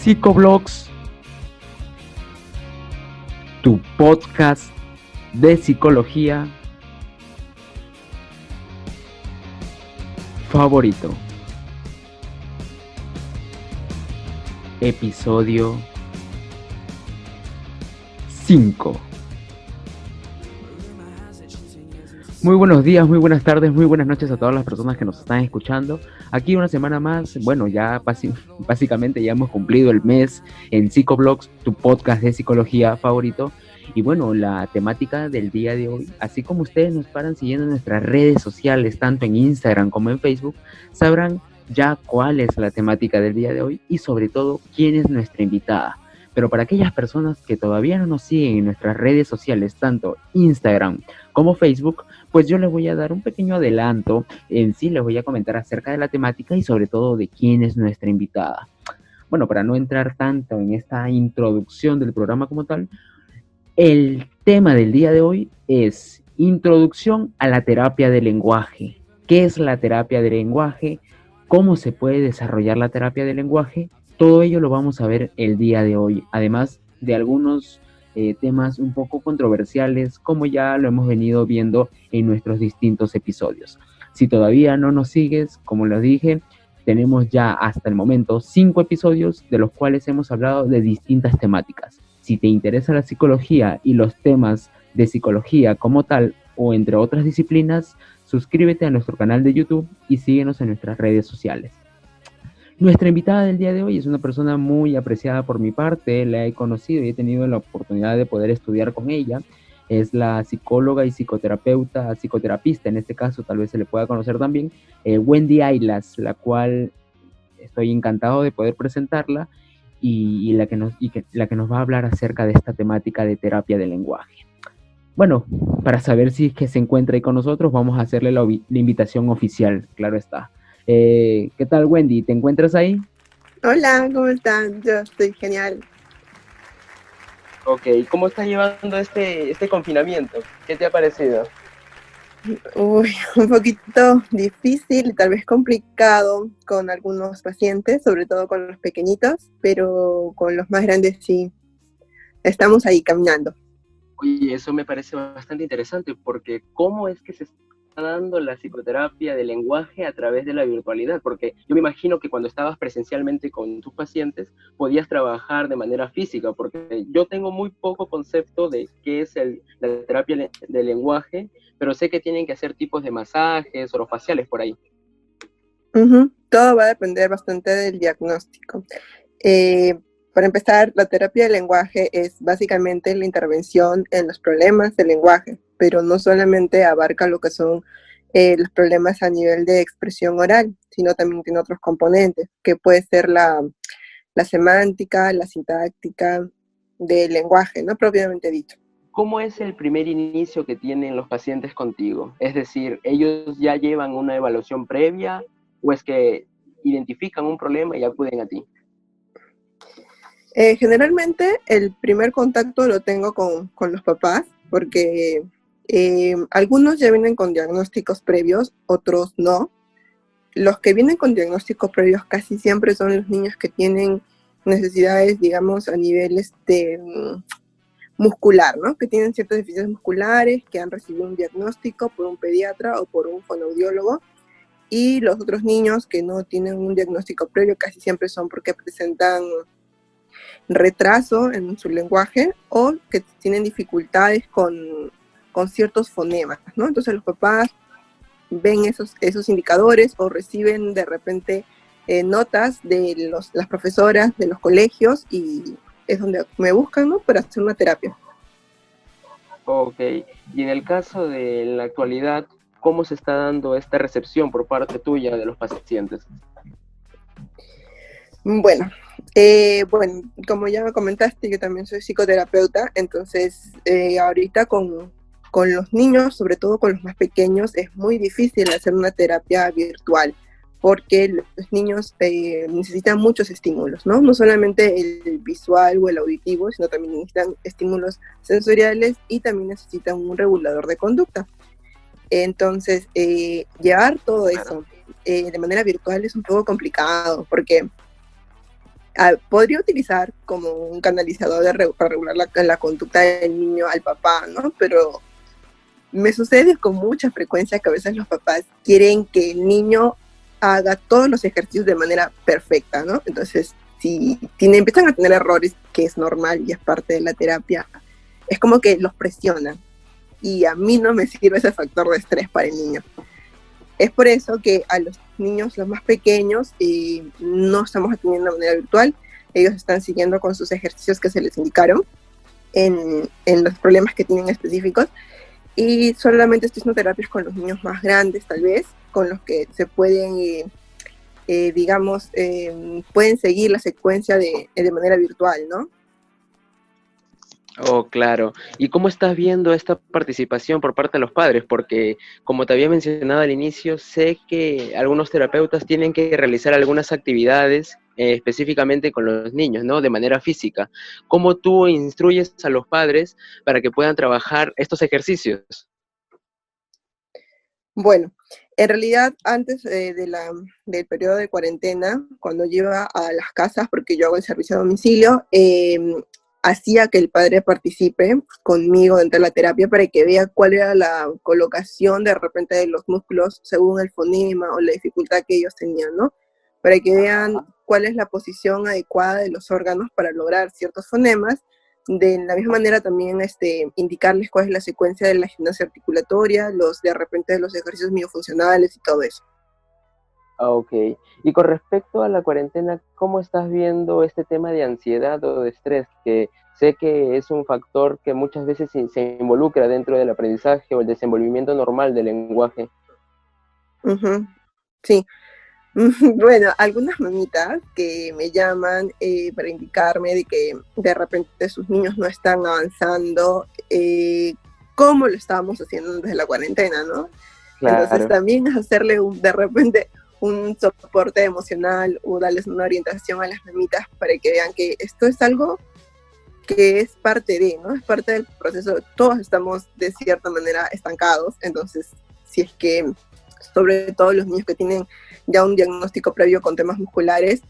Psicoblogs, tu podcast de psicología favorito. Episodio 5. Muy buenos días, muy buenas tardes, muy buenas noches a todas las personas que nos están escuchando. Aquí una semana más, bueno, ya básicamente ya hemos cumplido el mes en Psicoblogs, tu podcast de psicología favorito. Y bueno, la temática del día de hoy, así como ustedes nos paran siguiendo en nuestras redes sociales, tanto en Instagram como en Facebook, sabrán ya cuál es la temática del día de hoy y sobre todo quién es nuestra invitada. Pero para aquellas personas que todavía no nos siguen en nuestras redes sociales, tanto Instagram como Facebook, pues yo les voy a dar un pequeño adelanto. En sí les voy a comentar acerca de la temática y sobre todo de quién es nuestra invitada. Bueno, para no entrar tanto en esta introducción del programa como tal, el tema del día de hoy es introducción a la terapia del lenguaje. ¿Qué es la terapia del lenguaje? ¿Cómo se puede desarrollar la terapia del lenguaje? Todo ello lo vamos a ver el día de hoy, además de algunos temas un poco controversiales, como ya lo hemos venido viendo en nuestros distintos episodios. Si todavía no nos sigues, como lo dije, tenemos ya hasta el momento 5 episodios de los cuales hemos hablado de distintas temáticas. Si te interesa la psicología y los temas de psicología como tal o entre otras disciplinas, suscríbete a nuestro canal de YouTube y síguenos en nuestras redes sociales. Nuestra invitada del día de hoy es una persona muy apreciada por mi parte, la he conocido y he tenido la oportunidad de poder estudiar con ella. Es la psicóloga y psicoterapista, en este caso tal vez se le pueda conocer también, Wendy Aylas, la cual estoy encantado de poder presentarla y la que nos va a hablar acerca de esta temática de terapia del lenguaje. Bueno, para saber si es que se encuentra ahí con nosotros, vamos a hacerle la invitación oficial, claro está. ¿Qué tal, Wendy? ¿Te encuentras ahí? Hola, ¿cómo están? Yo estoy genial. Ok, ¿cómo estás llevando este confinamiento? ¿Qué te ha parecido? Uy, un poquito difícil y tal vez complicado con algunos pacientes, sobre todo con los pequeñitos, pero con los más grandes sí, estamos ahí caminando. Oye, eso me parece bastante interesante porque ¿cómo es que se está dando la psicoterapia del lenguaje a través de la virtualidad? Porque yo me imagino que cuando estabas presencialmente con tus pacientes podías trabajar de manera física, porque yo tengo muy poco concepto de qué es la terapia del lenguaje, pero sé que tienen que hacer tipos de masajes orofaciales por ahí. Todo va a depender bastante del diagnóstico. Para empezar, la terapia del lenguaje es básicamente la intervención en los problemas del lenguaje, pero no solamente abarca lo que son los problemas a nivel de expresión oral, sino también tiene otros componentes, que puede ser la semántica, la sintáctica del lenguaje, no propiamente dicho. ¿Cómo es el primer inicio que tienen los pacientes contigo? Es decir, ¿ellos ya llevan una evaluación previa o es que identifican un problema y acuden a ti? Generalmente el primer contacto lo tengo con los papás, porque algunos ya vienen con diagnósticos previos, otros no. Los que vienen con diagnósticos previos casi siempre son los niños que tienen necesidades, digamos, a nivel muscular, ¿no? Que tienen ciertas deficiencias musculares, que han recibido un diagnóstico por un pediatra o por un fonoaudiólogo. Y los otros niños que no tienen un diagnóstico previo casi siempre son porque presentan retraso en su lenguaje o que tienen dificultades con ciertos fonemas, ¿no? Entonces los papás ven esos indicadores o reciben de repente notas de las profesoras de los colegios y es donde me buscan, ¿no? Para hacer una terapia. Ok, y en el caso de la actualidad, ¿cómo se está dando esta recepción por parte tuya de los pacientes? Bueno, como ya me comentaste, yo también soy psicoterapeuta, entonces ahorita con los niños, sobre todo con los más pequeños, es muy difícil hacer una terapia virtual, porque los niños necesitan muchos estímulos, ¿no? No solamente el visual o el auditivo, sino también necesitan estímulos sensoriales y también necesitan un regulador de conducta. Entonces, llevar todo eso de manera virtual es un poco complicado, porque podría utilizar como un canalizador para regular la conducta del niño al papá, ¿no? Pero me sucede con mucha frecuencia que a veces los papás quieren que el niño haga todos los ejercicios de manera perfecta, ¿no? Entonces, si empiezan a tener errores, que es normal y es parte de la terapia, es como que los presionan. Y a mí no me sirve ese factor de estrés para el niño. Es por eso que a los niños, los más pequeños, no estamos atendiendo de manera virtual. Ellos están siguiendo con sus ejercicios que se les indicaron en los problemas que tienen específicos. Y solamente estoy haciendo terapias con los niños más grandes, tal vez, con los que se pueden, pueden seguir la secuencia de manera virtual, ¿no? Oh, claro. ¿Y cómo estás viendo esta participación por parte de los padres? Porque, como te había mencionado al inicio, sé que algunos terapeutas tienen que realizar algunas actividades específicamente con los niños, ¿no? De manera física. ¿Cómo tú instruyes a los padres para que puedan trabajar estos ejercicios? Bueno, en realidad antes del periodo de cuarentena, cuando yo iba a las casas, porque yo hago el servicio a domicilio, hacía que el padre participe conmigo dentro de la terapia para que vea cuál era la colocación de repente de los músculos según el fonema o la dificultad que ellos tenían, ¿no? Para que vean cuál es la posición adecuada de los órganos para lograr ciertos fonemas. De la misma manera también indicarles cuál es la secuencia de la gimnasia articulatoria, de repente de los ejercicios miofuncionales y todo eso. Ok. Y con respecto a la cuarentena, ¿cómo estás viendo este tema de ansiedad o de estrés? Que sé que es un factor que muchas veces se involucra dentro del aprendizaje o el desenvolvimiento normal del lenguaje. Uh-huh. Sí. Bueno, algunas mamitas que me llaman para indicarme de que de repente sus niños no están avanzando como lo estábamos haciendo desde la cuarentena, ¿no? Claro. Entonces también hacerle de repente un soporte emocional o darles una orientación a las mamitas para que vean que esto es algo que es parte de, ¿no? Es parte del proceso. Todos estamos de cierta manera estancados, entonces si es que sobre todo los niños que tienen ya un diagnóstico previo con temas musculares,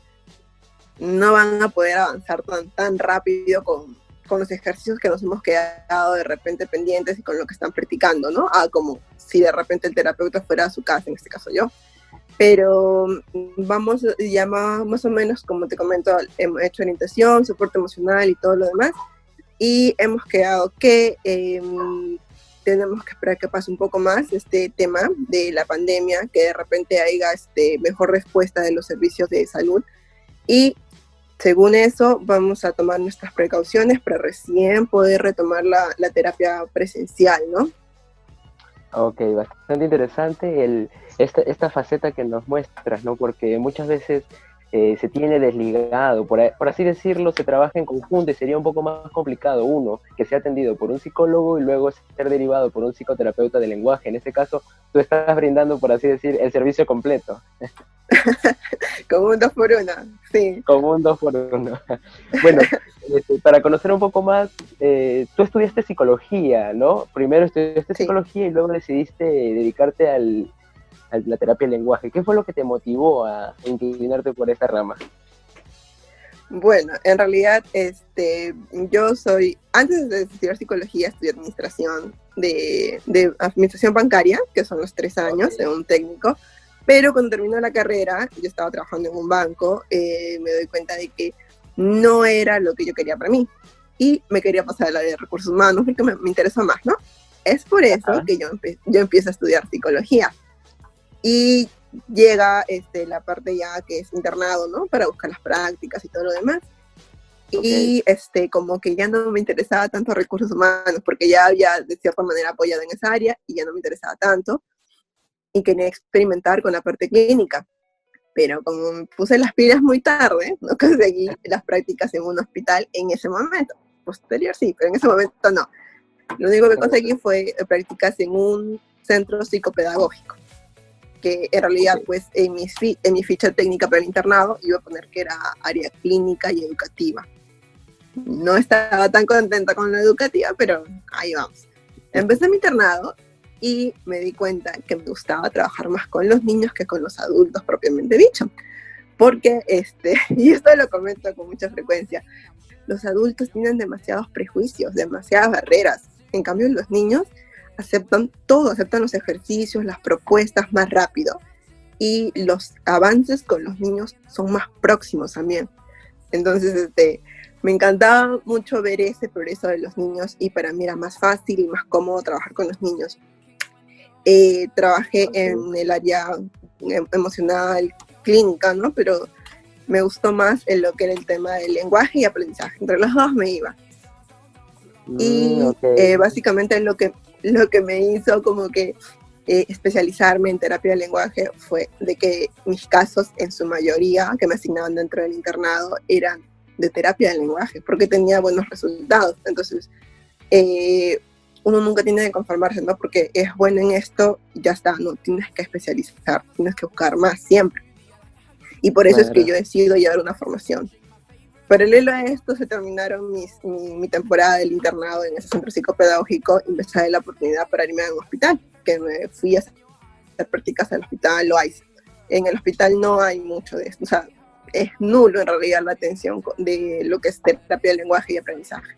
no van a poder avanzar tan rápido con los ejercicios que nos hemos quedado de repente pendientes y con lo que están practicando, ¿no? Como si de repente el terapeuta fuera a su casa, en este caso yo. Pero vamos ya más o menos, como te comento, hemos hecho orientación, soporte emocional y todo lo demás, y hemos quedado que tenemos que esperar que pase un poco más este tema de la pandemia, que de repente haya mejor respuesta de los servicios de salud, y según eso vamos a tomar nuestras precauciones para recién poder retomar la terapia presencial, ¿no? Ok, bastante interesante esta faceta que nos muestras, ¿no? Porque muchas veces se tiene desligado, por así decirlo, se trabaja en conjunto y sería un poco más complicado uno que sea atendido por un psicólogo y luego ser derivado por un psicoterapeuta de lenguaje. En este caso, tú estás brindando, por así decir, el servicio completo. Como un 2x1, sí. Como un 2x1. Bueno, para conocer un poco más, tú estudiaste psicología, ¿no? Primero estudiaste psicología y luego decidiste dedicarte a la terapia del lenguaje. ¿Qué fue lo que te motivó a inclinarte por esa rama? Bueno, en realidad, yo antes de estudiar psicología, estudié administración de administración bancaria, que son los 3 años de un técnico, pero cuando terminó la carrera, yo estaba trabajando en un banco, me doy cuenta de que no era lo que yo quería para mí, y me quería pasar a la de recursos humanos, porque me interesó más, ¿no? Es por eso que yo empiezo a estudiar psicología. Y llega la parte ya que es internado, ¿no? Para buscar las prácticas y todo lo demás. Okay. Y como que ya no me interesaba tanto recursos humanos, porque ya había de cierta manera apoyado en esa área y ya no me interesaba tanto. Y quería experimentar con la parte clínica. Pero como me puse las pilas muy tarde, no conseguí las prácticas en un hospital en ese momento. Posterior sí, pero en ese momento no. Lo único que conseguí fue prácticas en un centro psicopedagógico, que en realidad pues en mi ficha técnica para el internado iba a poner que era área clínica y educativa. No estaba tan contenta con la educativa, pero ahí vamos. Empecé mi internado y me di cuenta que me gustaba trabajar más con los niños que con los adultos propiamente dicho, porque, y esto lo comento con mucha frecuencia, los adultos tienen demasiados prejuicios, demasiadas barreras. En cambio, los niños aceptan todo, aceptan los ejercicios, las propuestas más rápido. Y los avances con los niños son más próximos también. Entonces, me encantaba mucho ver ese progreso de los niños y para mí era más fácil y más cómodo trabajar con los niños. Trabajé en el área emocional, clínica, ¿no? Pero me gustó más en lo que era el tema del lenguaje y aprendizaje. Entre los dos me iba. Y básicamente lo que me hizo como que especializarme en terapia del lenguaje fue de que mis casos, en su mayoría, que me asignaban dentro del internado, eran de terapia del lenguaje, porque tenía buenos resultados. Entonces, uno nunca tiene que conformarse, ¿no? Porque es bueno en esto, ya está, no tienes que especializar, tienes que buscar más siempre. Y por eso es que yo decido llevar una formación. Paralelo a esto, se terminaron mi temporada del internado en ese centro psicopedagógico y me sale la oportunidad para irme a un hospital, que me fui a hacer prácticas al hospital Loaiza. En el hospital no hay mucho de esto, o sea, es nulo en realidad la atención de lo que es terapia del lenguaje y aprendizaje.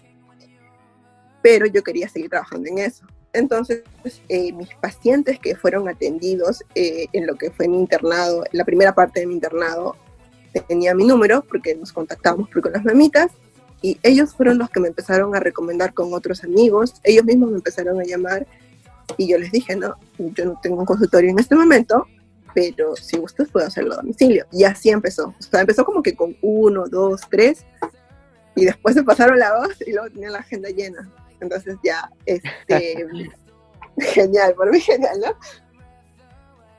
Pero yo quería seguir trabajando en eso. Entonces, mis pacientes que fueron atendidos en lo que fue mi internado, la primera parte de mi internado, tenía mi número porque nos contactábamos con las mamitas y ellos fueron los que me empezaron a recomendar con otros amigos. Ellos mismos me empezaron a llamar y yo les dije, no, yo no tengo un consultorio en este momento, pero si gustas puedo hacerlo a domicilio. Y así empezó. O sea, empezó como que con 1, 2, 3 y después se pasaron la voz y luego tenía la agenda llena. Entonces ya, genial, por mí genial, ¿no?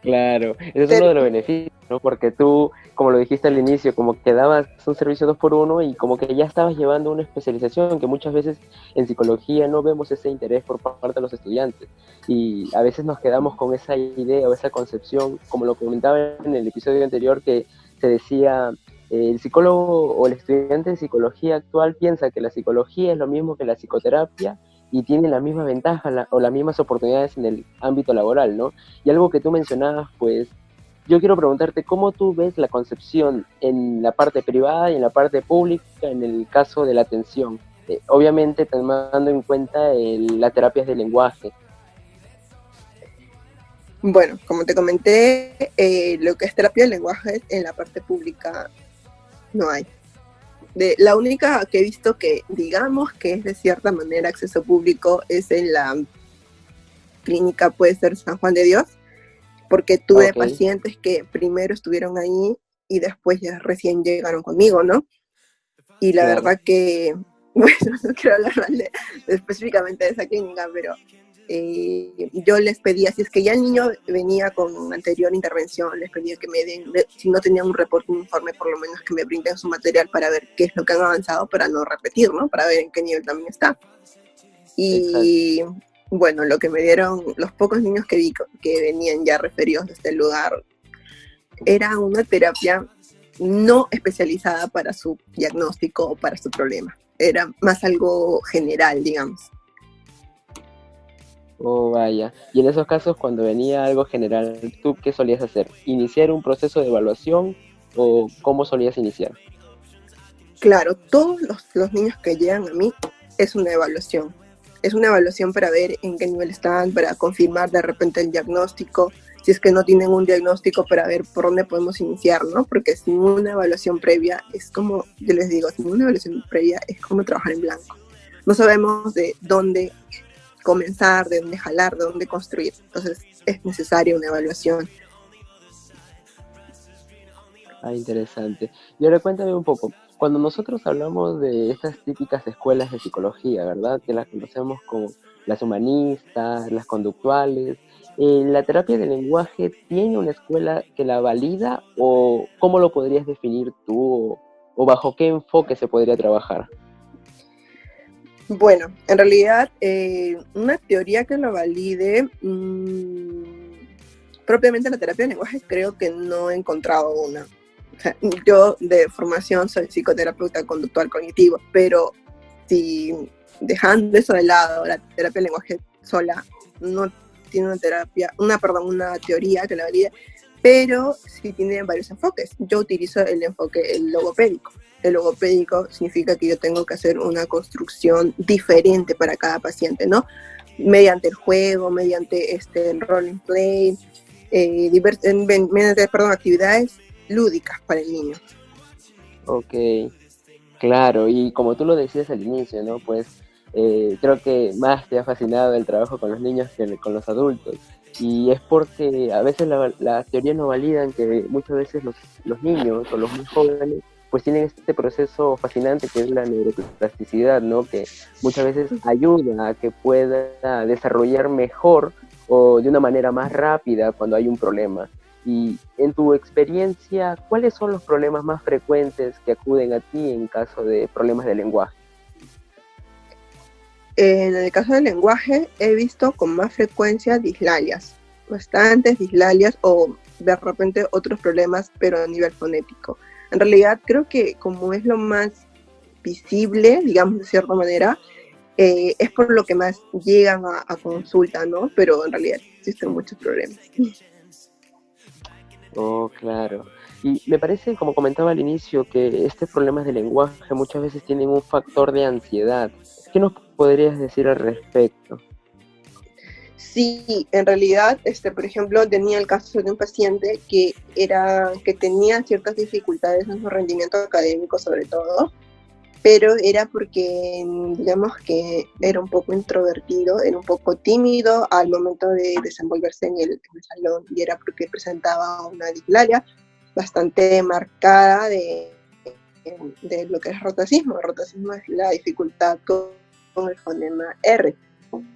Claro, eso es uno de los beneficios, ¿no? Porque tú, como lo dijiste al inicio, como que dabas un servicio 2x1 y como que ya estabas llevando una especialización, que muchas veces en psicología no vemos ese interés por parte de los estudiantes y a veces nos quedamos con esa idea o esa concepción, como lo comentaba en el episodio anterior, que se decía, el psicólogo o el estudiante de psicología actual piensa que la psicología es lo mismo que la psicoterapia y tiene las mismas ventajas o las mismas oportunidades en el ámbito laboral, ¿no? Y algo que tú mencionabas, pues, yo quiero preguntarte cómo tú ves la concepción en la parte privada y en la parte pública en el caso de la atención, obviamente tomando en cuenta las terapias de lenguaje. Bueno, como te comenté, lo que es terapia de lenguaje en la parte pública no hay. La única que he visto que, digamos, que es de cierta manera acceso público es en la clínica, puede ser San Juan de Dios, porque tuve pacientes que primero estuvieron ahí y después ya recién llegaron conmigo, ¿no? Y la verdad que, bueno, no quiero hablar mal específicamente de esa clínica, pero yo les pedía, si es que ya el niño venía con anterior intervención, les pedía que me den, si no tenían un reporte, un informe, por lo menos que me brinden su material para ver qué es lo que han avanzado, para no repetir, ¿no? Para ver en qué nivel también está. Y bueno, lo que me dieron, los pocos niños que vi que venían ya referidos de este lugar, era una terapia no especializada para su diagnóstico o para su problema. Era más algo general, digamos. Oh, vaya. Y en esos casos, cuando venía algo general, ¿tú qué solías hacer? ¿Iniciar un proceso de evaluación o cómo solías iniciar? Claro, todos los niños que llegan a mí es una evaluación. Es una evaluación para ver en qué nivel están, para confirmar de repente el diagnóstico, si es que no tienen un diagnóstico, para ver por dónde podemos iniciar, ¿no? Porque sin una evaluación previa, es como, yo les digo, sin una evaluación previa es como trabajar en blanco. No sabemos de dónde comenzar, de dónde jalar, de dónde construir. Entonces es necesaria una evaluación. Ah, interesante. Y ahora cuéntame un poco, cuando nosotros hablamos de estas típicas escuelas de psicología, ¿verdad? Que las conocemos como las humanistas, las conductuales, ¿la terapia del lenguaje tiene una escuela que la valida o cómo lo podrías definir tú o bajo qué enfoque se podría trabajar? Bueno, en realidad, una teoría que lo valide, propiamente la terapia de lenguaje, creo que no he encontrado una. O sea, yo de formación soy psicoterapeuta conductual cognitivo, pero si dejando eso de lado, la terapia de lenguaje sola no tiene una teoría que la valide, pero sí tiene varios enfoques. Yo utilizo el enfoque el logopédico. El logopédico significa que yo tengo que hacer una construcción diferente para cada paciente, ¿no? Mediante el juego, mediante el role and play, mediante, actividades lúdicas para el niño. Ok, claro, y como tú lo decías al inicio, ¿no? Pues creo que más te ha fascinado el trabajo con los niños que con los adultos. Y es porque a veces las teorías no validan que muchas veces los niños o los muy jóvenes pues tienen este proceso fascinante que es la neuroplasticidad, ¿no? Que muchas veces ayuda a que pueda desarrollar mejor o de una manera más rápida cuando hay un problema. Y en tu experiencia, ¿cuáles son los problemas más frecuentes que acuden a ti en caso de problemas de lenguaje? En el caso del lenguaje, he visto con más frecuencia dislalias, bastantes dislalias o de repente otros problemas, pero a nivel fonético. En realidad, creo que como es lo más visible, digamos de cierta manera, es por lo que más llegan a consulta, ¿no? Pero en realidad existen muchos problemas. Oh, claro. Y me parece, como comentaba al inicio, que estos problemas de lenguaje muchas veces tienen un factor de ansiedad. ¿Qué nos podrías decir al respecto? Sí, en realidad, por ejemplo, tenía el caso de un paciente que tenía ciertas dificultades en su rendimiento académico, sobre todo, pero era porque, digamos que era un poco introvertido, era un poco tímido al momento de desenvolverse en el salón, y era porque presentaba una dislalia bastante marcada de lo que es rotacismo. El rotacismo es la dificultad con el fonema R.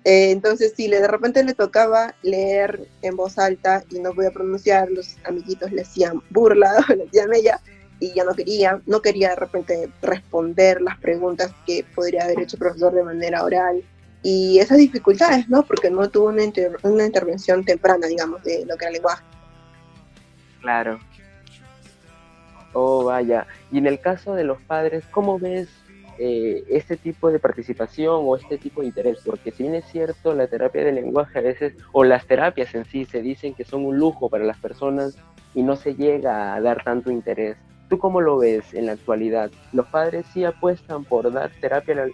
Entonces, si de repente le tocaba leer en voz alta y no podía pronunciar, los amiguitos le hacían burla, le hacían ella, y ya no quería de repente responder las preguntas que podría haber hecho el profesor de manera oral. Y esas dificultades, ¿no? Porque no tuvo una intervención temprana, digamos, de lo que era el lenguaje. Claro. Oh, vaya. Y en el caso de los padres, ¿cómo ves este tipo de participación o este tipo de interés? Porque si bien es cierto, la terapia del lenguaje a veces, o las terapias en sí, se dicen que son un lujo para las personas y no se llega a dar tanto interés. ¿Tú cómo lo ves en la actualidad? ¿Los padres sí apuestan por dar terapia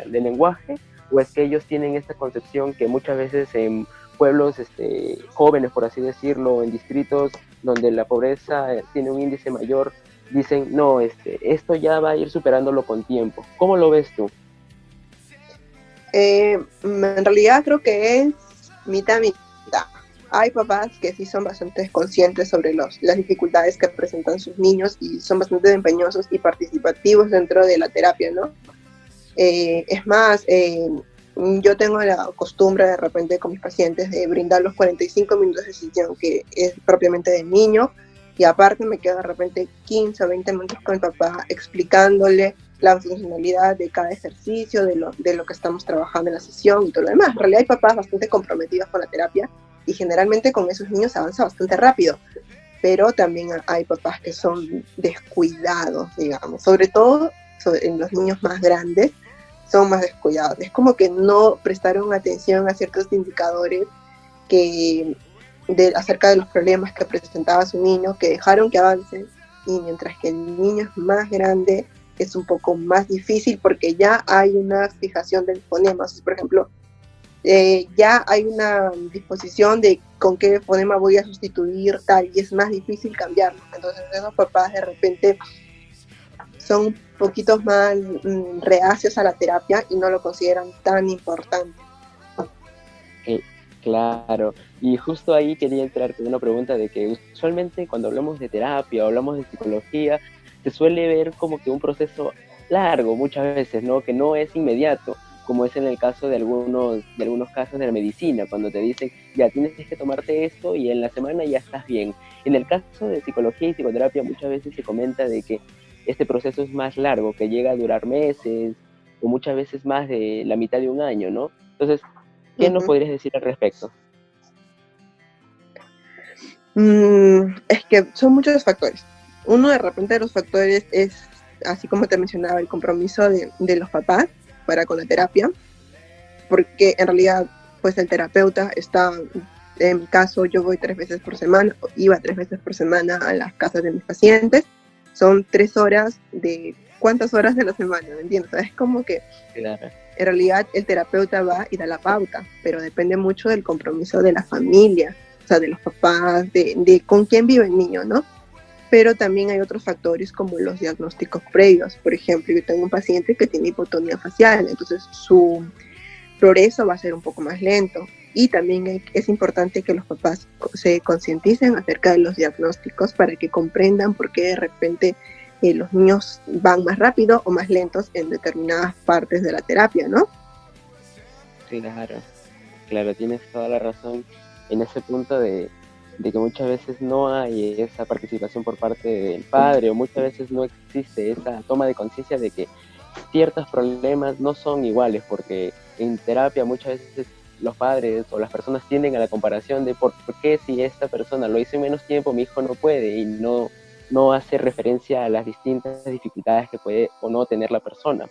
del lenguaje? ¿O es que ellos tienen esta concepción que muchas veces en pueblos jóvenes, por así decirlo, en distritos donde la pobreza tiene un índice mayor, dicen, no, esto ya va a ir superándolo con tiempo? ¿Cómo lo ves tú? En realidad creo que es mitad. Hay papás que sí son bastante conscientes sobre las dificultades que presentan sus niños y son bastante empeñosos y participativos dentro de la terapia, ¿no? Es más, yo tengo la costumbre de repente con mis pacientes de brindar los 45 minutos de sesión que es propiamente del niño, y aparte me quedo de repente 15 o 20 minutos con el papá explicándole la funcionalidad de cada ejercicio, de lo que estamos trabajando en la sesión y todo lo demás. En realidad hay papás bastante comprometidos con la terapia y generalmente con esos niños se avanza bastante rápido, pero también hay papás que son descuidados, digamos, sobre todo en los niños más grandes son más descuidados. Es como que no prestaron atención a ciertos indicadores acerca de los problemas que presentaba su niño, que dejaron que avancen, y mientras que el niño es más grande es un poco más difícil porque ya hay una fijación del fonema. O sea, por ejemplo, ya hay una disposición de con qué fonema voy a sustituir tal, y es más difícil cambiarlo. Entonces esos papás de repente son un poquito más reacios a la terapia y no lo consideran tan importante. Claro, y justo ahí quería entrar con una pregunta de que usualmente cuando hablamos de terapia o hablamos de psicología, se suele ver como que un proceso largo muchas veces, ¿no? Que no es inmediato, como es en el caso de algunos casos de la medicina, cuando te dicen, ya tienes que tomarte esto y en la semana ya estás bien. En el caso de psicología y psicoterapia muchas veces se comenta de que este proceso es más largo, que llega a durar meses o muchas veces más de la mitad de un año, ¿no? Entonces, ¿qué nos podrías decir al respecto? Es que son muchos factores. Uno de repente de los factores es, así como te mencionaba, el compromiso de los papás para con la terapia, porque en realidad pues el terapeuta está En mi caso, yo voy 3 veces por semana, iba 3 veces por semana a las casas de mis pacientes. Son 3 horas de cuántas horas de la semana, ¿me entiendes? O sea, es como que Claro. en realidad el terapeuta va y da la pauta, pero depende mucho del compromiso de la familia, o sea, de los papás, de con quién vive el niño, ¿no? Pero también hay otros factores como los diagnósticos previos. Por ejemplo, yo tengo un paciente que tiene hipotonía facial, entonces su progreso va a ser un poco más lento. Y también es importante que los papás se concienticen acerca de los diagnósticos para que comprendan por qué de repente los niños van más rápido o más lentos en determinadas partes de la terapia, ¿no? Claro, claro, tienes toda la razón en ese punto de que muchas veces no hay esa participación por parte del padre, o muchas veces no existe esa toma de conciencia de que ciertos problemas no son iguales, porque en terapia muchas veces los padres o las personas tienden a la comparación de por qué si esta persona lo hizo en menos tiempo, mi hijo no puede, y no hace referencia a las distintas dificultades que puede o no tener la persona.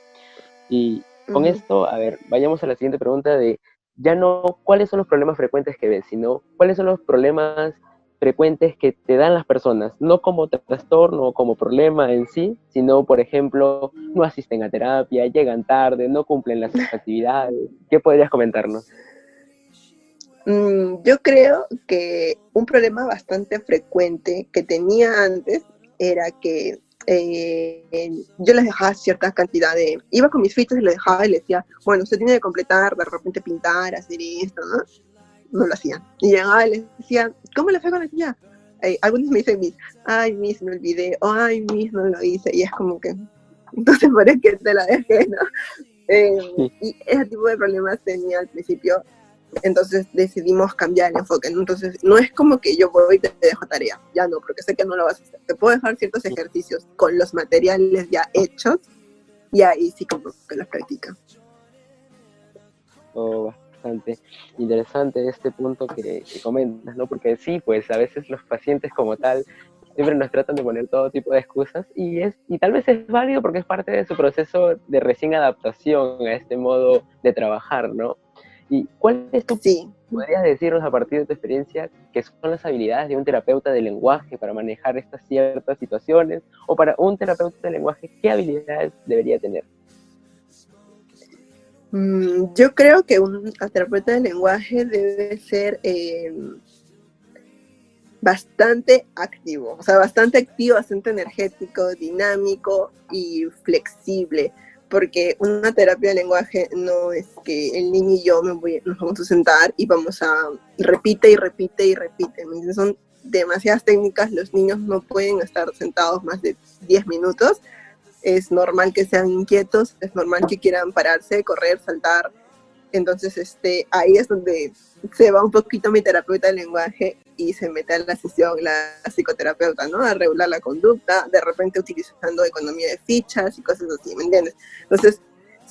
Y con esto, a ver, vayamos a la siguiente pregunta de, ya no cuáles son los problemas frecuentes que ves, sino cuáles son los problemas frecuentes que te dan las personas, no como trastorno o como problema en sí, sino, por ejemplo, no asisten a terapia, llegan tarde, no cumplen las actividades. ¿Qué podrías comentarnos? Yo creo que un problema bastante frecuente que tenía antes era que yo les dejaba cierta cantidad iba con mis fichas y les dejaba y les decía, bueno, usted tiene que completar, de repente pintar, hacer esto, ¿no? No lo hacían. Y llegaba y les decía, ¿cómo le fue con la tía? Algunos me dicen, ay, Miss, me olvidé, o ay, Miss, no lo hice, y es como que, entonces, ¿por qué te la dejé, no? Y ese tipo de problemas tenía al principio, entonces decidimos cambiar el enfoque, ¿no? Entonces no es como que yo voy y te dejo tarea, ya no, porque sé que no lo vas a hacer. Te puedo dejar ciertos ejercicios con los materiales ya hechos y ahí sí como que los practica. Bastante interesante este punto que comentas, ¿no? Porque sí, pues a veces los pacientes como tal siempre nos tratan de poner todo tipo de excusas y tal vez es válido porque es parte de su proceso de recién adaptación a este modo de trabajar, ¿no? ¿Y cuál es tu, sí. podrías decirnos a partir de tu experiencia, qué son las habilidades de un terapeuta de lenguaje para manejar estas ciertas situaciones? O para un terapeuta de lenguaje, ¿qué habilidades debería tener? Yo creo que un terapeuta de lenguaje debe ser bastante activo, o sea, bastante activo, bastante energético, dinámico y flexible, porque una terapia de lenguaje no es que el niño y yo nos vamos a sentar y vamos a repite y repite y repite. Son demasiadas técnicas, los niños no pueden estar sentados más de 10 minutos, es normal que sean inquietos, es normal que quieran pararse, correr, saltar. Entonces, ahí es donde se va un poquito mi terapeuta de lenguaje y se mete a la sesión la psicoterapeuta, ¿no? A regular la conducta, de repente utilizando economía de fichas y cosas así, ¿me entiendes? Entonces,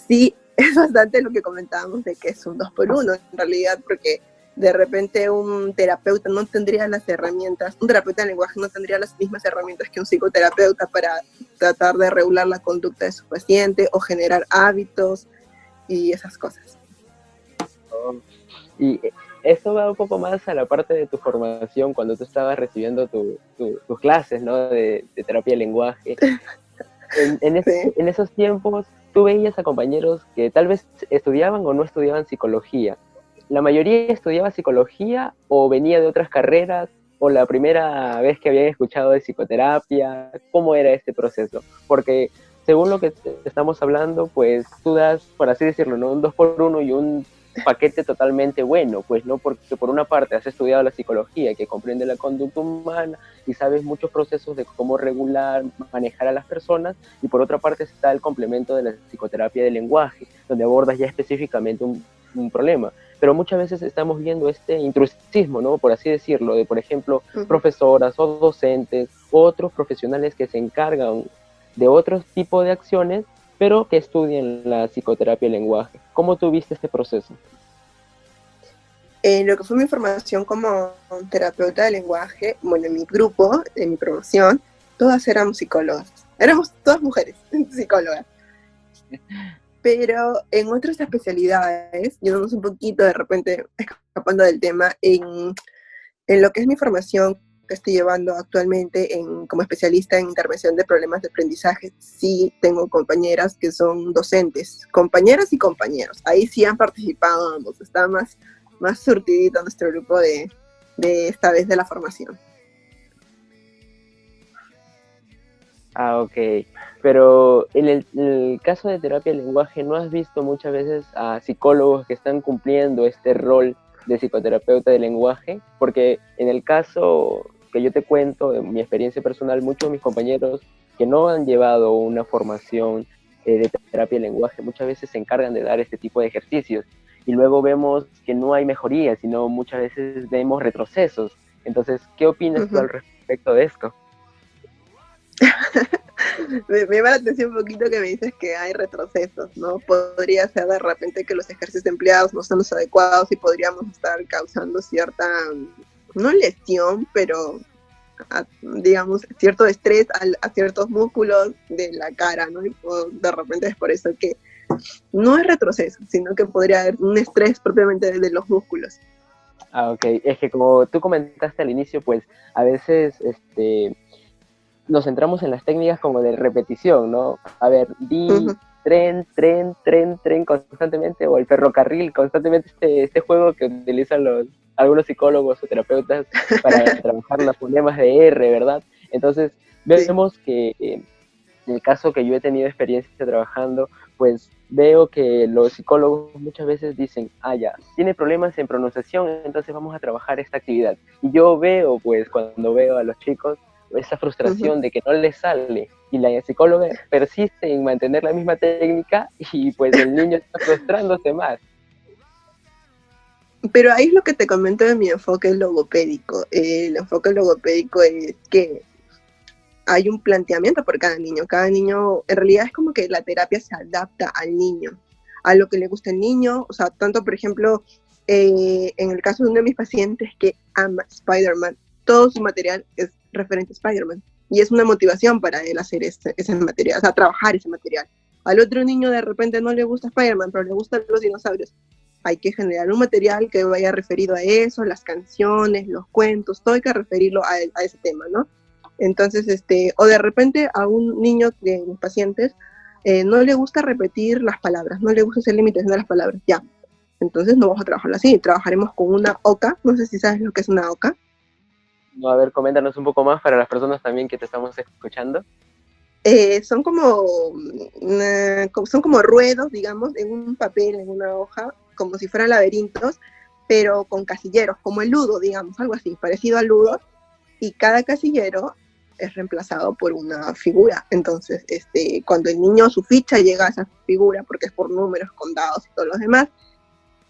sí, es bastante lo que comentábamos de que es un 2x1 en realidad, porque de repente un terapeuta no tendría las herramientas, un terapeuta de lenguaje no tendría las mismas herramientas que un psicoterapeuta para tratar de regular la conducta de su paciente o generar hábitos y esas cosas. Y eso va un poco más a la parte de tu formación cuando tú estabas recibiendo tus clases, ¿no? De terapia de lenguaje. En esos tiempos, tú veías a compañeros que tal vez estudiaban o no estudiaban psicología. ¿La mayoría estudiaba psicología o venía de otras carreras? ¿O la primera vez que habían escuchado de psicoterapia? ¿Cómo era este proceso? Porque según lo que estamos hablando, pues tú das, por así decirlo, ¿no? Un 2x1 y un paquete totalmente bueno, pues no, porque por una parte has estudiado la psicología que comprende la conducta humana y sabes muchos procesos de cómo regular, manejar a las personas, y por otra parte está el complemento de la psicoterapia del lenguaje, donde abordas ya específicamente un problema. Pero muchas veces estamos viendo este intrusismo, ¿no? Por así decirlo, de por ejemplo profesoras o docentes o otros profesionales que se encargan de otros tipos de acciones pero que estudien la psicoterapia y el lenguaje. ¿Cómo tuviste este proceso? Lo que fue mi formación como terapeuta de lenguaje, bueno, en mi grupo, en mi promoción, todas éramos psicólogas. Éramos todas mujeres psicólogas. pero en otras especialidades, yéndonos un poquito de repente, escapando del tema, en lo que es mi formación que estoy llevando actualmente como especialista en intervención de problemas de aprendizaje, sí tengo compañeras que son docentes, compañeras y compañeros. Ahí sí han participado ambos, está más surtidito nuestro grupo de esta vez de la formación. Ah, ok. Pero en el caso de terapia del lenguaje, ¿no has visto muchas veces a psicólogos que están cumpliendo este rol de psicoterapeuta del lenguaje? Porque en el caso que yo te cuento, de mi experiencia personal, muchos de mis compañeros que no han llevado una formación de terapia del lenguaje, muchas veces se encargan de dar este tipo de ejercicios. Y luego vemos que no hay mejoría, sino muchas veces vemos retrocesos. Entonces, ¿qué opinas tú al respecto de esto? Me llama la atención un poquito que me dices que hay retrocesos, ¿no? Podría ser de repente que los ejercicios empleados no son los adecuados y podríamos estar causando cierta, no lesión, pero digamos, cierto estrés a ciertos músculos de la cara, ¿no? Y de repente es por eso que no es retroceso, sino que podría haber un estrés propiamente de los músculos. Ah, ok. Es que como tú comentaste al inicio, pues a veces nos centramos en las técnicas como de repetición, ¿no? A ver, tren, tren, tren, tren constantemente, o el ferrocarril constantemente, este juego que utilizan algunos psicólogos o terapeutas para trabajar los fonemas de R, ¿verdad? Entonces, vemos que en el caso que yo he tenido experiencia trabajando, pues veo que los psicólogos muchas veces dicen, ya, tiene problemas en pronunciación, entonces vamos a trabajar esta actividad. Y yo veo, pues, cuando veo a los chicos, esa frustración de que no les sale, y la psicóloga persiste en mantener la misma técnica, y pues el niño está frustrándose más. Pero ahí es lo que te comento de mi enfoque logopédico. El enfoque logopédico es que hay un planteamiento por cada niño. Cada niño, en realidad es como que la terapia se adapta al niño, a lo que le gusta al niño. O sea, tanto, por ejemplo, en el caso de uno de mis pacientes que ama Spider-Man, todo su material es referente a Spider-Man. Y es una motivación para él hacer ese material, o sea, trabajar ese material. Al otro niño de repente no le gusta Spider-Man, pero le gustan los dinosaurios. Hay que generar un material que vaya referido a eso, las canciones, los cuentos, todo hay que referirlo a ese tema, ¿no? Entonces, o de repente a un niño de mis pacientes no le gusta repetir las palabras, no le gusta hacer limitación de las palabras, ya. Entonces no vamos a trabajarlo así, trabajaremos con una OCA, no sé si sabes lo que es una OCA. No, a ver, coméntanos un poco más para las personas también que te estamos escuchando. Son como ruedos, digamos, en un papel, en una hoja, como si fueran laberintos, pero con casilleros, como el ludo, digamos, algo así, parecido al ludo, y cada casillero es reemplazado por una figura. Entonces, cuando el niño, su ficha llega a esa figura, porque es por números, contados y todos los demás,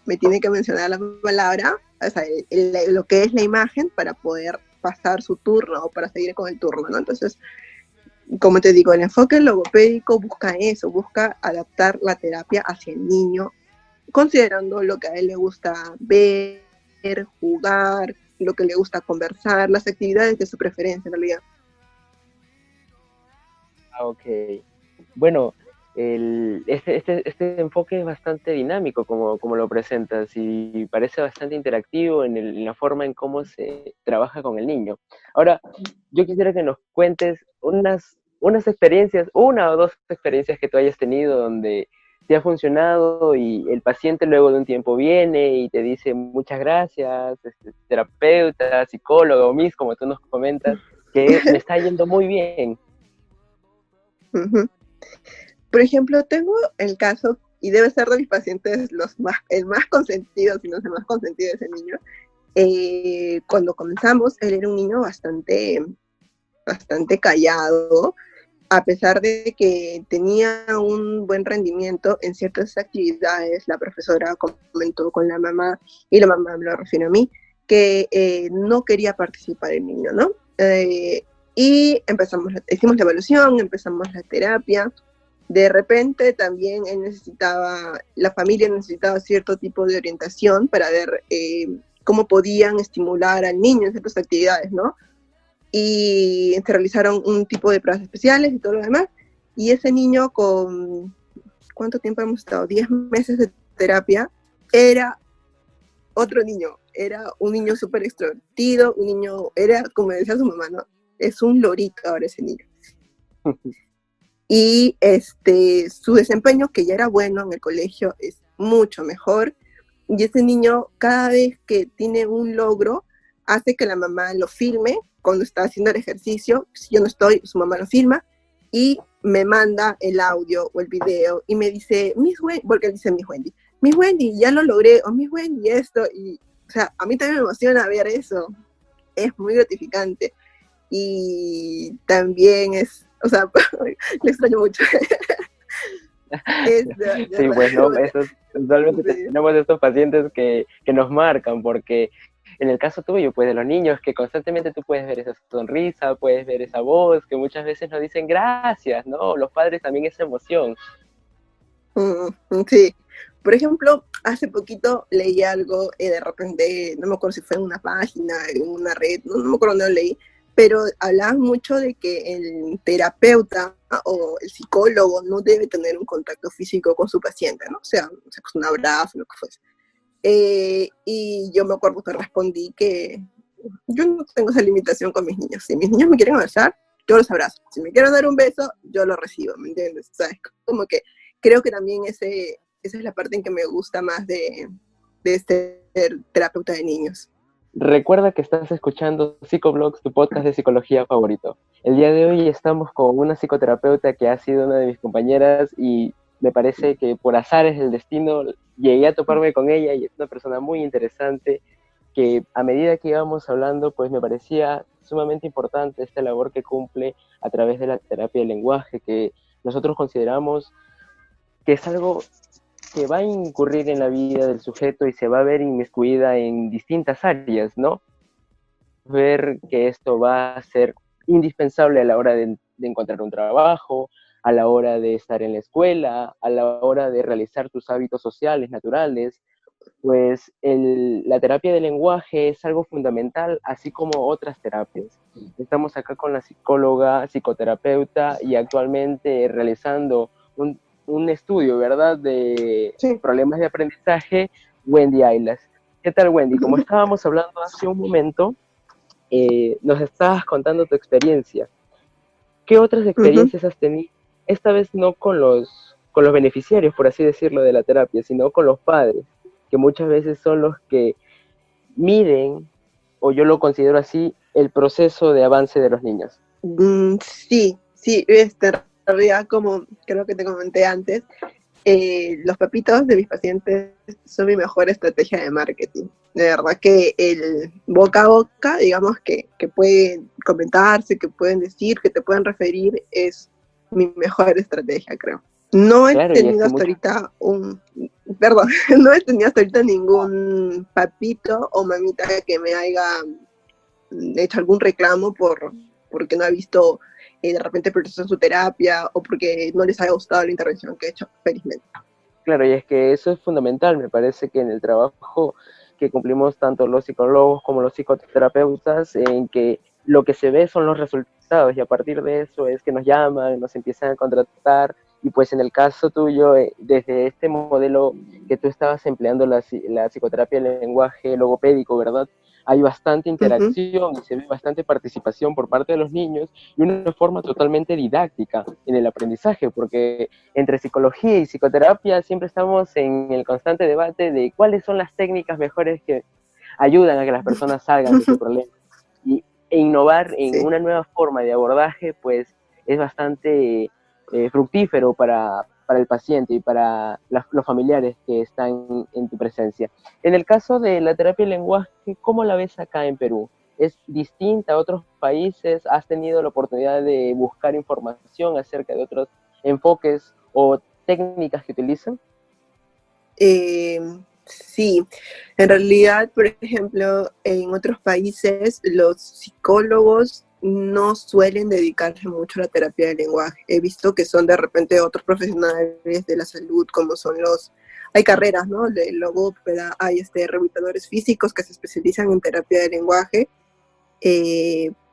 me tiene que mencionar la palabra, o sea, lo que es la imagen para poder pasar su turno o para seguir con el turno, ¿no? Entonces, como te digo, el enfoque logopédico busca eso, busca adaptar la terapia hacia el niño, considerando lo que a él le gusta ver, jugar, lo que le gusta conversar, las actividades de su preferencia en realidad. Ok. Bueno, este enfoque es bastante dinámico como lo presentas y parece bastante interactivo en la forma en cómo se trabaja con el niño. Ahora, yo quisiera que nos cuentes unas experiencias, una o dos experiencias que tú hayas tenido donde te ha funcionado y el paciente luego de un tiempo viene y te dice muchas gracias, terapeuta, psicólogo, Miss, como tú nos comentas, que me está yendo muy bien. Uh-huh. Por ejemplo, tengo el caso, y debe ser de mis pacientes el más consentido, si no es el más consentido de ese niño. Cuando comenzamos, él era un niño bastante callado, a pesar de que tenía un buen rendimiento en ciertas actividades. La profesora comentó con la mamá, y la mamá me lo refirió a mí, que no quería participar el niño, ¿no? Y hicimos la evaluación, empezamos la terapia. De repente también la familia necesitaba cierto tipo de orientación para ver cómo podían estimular al niño en ciertas actividades, ¿no? Y se realizaron un tipo de pruebas especiales y todo lo demás, y ese niño con ¿cuánto tiempo hemos estado? 10 meses de terapia, era otro niño, era un niño súper extrovertido, un niño, era, como decía su mamá, ¿no? Es un lorito ahora ese niño. Y su desempeño, que ya era bueno en el colegio, es mucho mejor. Y ese niño, cada vez que tiene un logro, hace que la mamá lo filme cuando está haciendo el ejercicio. Si yo no estoy, su mamá lo filma y me manda el audio o el video y me dice, Miss Wendy, porque él dice Miss Wendy, ya lo logré, o Miss Wendy esto. Y, o sea, a mí también me emociona ver eso. Es muy gratificante. Y también es, o sea, le extraño mucho. Sí, pues no, realmente sí. tenemos estos pacientes que nos marcan, porque en el caso tuyo, pues de los niños, que constantemente tú puedes ver esa sonrisa, puedes ver esa voz, que muchas veces nos dicen gracias, ¿no? Los padres también esa emoción. Sí. Por ejemplo, hace poquito leí algo, de repente, no me acuerdo si fue en una página, en una red, no me acuerdo dónde lo leí, pero hablaban mucho de que el terapeuta o el psicólogo no debe tener un contacto físico con su paciente, ¿no? O sea, un abrazo, lo que fuese. Y yo me acuerdo que respondí que yo no tengo esa limitación con mis niños. Si mis niños me quieren abrazar, yo los abrazo. Si me quieren dar un beso, yo lo recibo, ¿me entiendes? O sea, es como que creo que también esa es la parte en que me gusta más de ser terapeuta de niños. Recuerda que estás escuchando Psicoblogs, tu podcast de psicología favorito. El día de hoy estamos con una psicoterapeuta que ha sido una de mis compañeras y me parece que por azares del destino llegué a toparme con ella y es una persona muy interesante que a medida que íbamos hablando, pues me parecía sumamente importante esta labor que cumple a través de la terapia del lenguaje, que nosotros consideramos que es algo que va a incurrir en la vida del sujeto y se va a ver inmiscuida en distintas áreas, ¿no? Ver que esto va a ser indispensable a la hora de encontrar un trabajo, a la hora de estar en la escuela, a la hora de realizar tus hábitos sociales, naturales, pues la terapia del lenguaje es algo fundamental, así como otras terapias. Estamos acá con la psicóloga, psicoterapeuta y actualmente realizando un estudio, ¿verdad?, de Sí. problemas de aprendizaje, Wendy Aylas. ¿Qué tal, Wendy? Como estábamos hablando hace un momento, nos estabas contando tu experiencia. ¿Qué otras experiencias has tenido? Esta vez no con los beneficiarios, por así decirlo, de la terapia, sino con los padres, que muchas veces son los que miden, o yo lo considero así, el proceso de avance de los niños. Sí, en realidad, como creo que te comenté antes, los papitos de mis pacientes son mi mejor estrategia de marketing. De verdad que el boca a boca, digamos, que pueden comentarse, que pueden decir, que te pueden referir, es mi mejor estrategia, creo. No he Claro, tenido hasta ahorita no he tenido hasta ahorita ningún papito o mamita que me haya hecho algún reclamo porque no ha visto de repente proceso en su terapia o porque no les haya gustado la intervención que he hecho, felizmente. Claro, y es que eso es fundamental, me parece que en el trabajo que cumplimos tanto los psicólogos como los psicoterapeutas, en que lo que se ve son los resultados y a partir de eso es que nos llaman, nos empiezan a contratar y pues en el caso tuyo, desde este modelo que tú estabas empleando la psicoterapia del lenguaje logopédico, ¿verdad? Hay bastante interacción y se ve bastante participación por parte de los niños y una forma totalmente didáctica en el aprendizaje, porque entre psicología y psicoterapia siempre estamos en el constante debate de cuáles son las técnicas mejores que ayudan a que las personas salgan de su problema. E innovar en una nueva forma de abordaje, pues es bastante fructífero para el paciente y para los familiares que están en tu presencia. En el caso de la terapia del lenguaje, ¿cómo la ves acá en Perú? ¿Es distinta a otros países? ¿Has tenido la oportunidad de buscar información acerca de otros enfoques o técnicas que utilizan? Sí, en realidad, por ejemplo, en otros países los psicólogos no suelen dedicarse mucho a la terapia del lenguaje. He visto que son de repente otros profesionales de la salud, como son hay carreras, ¿no? De logópeda, hay rehabilitadores físicos que se especializan en terapia del lenguaje,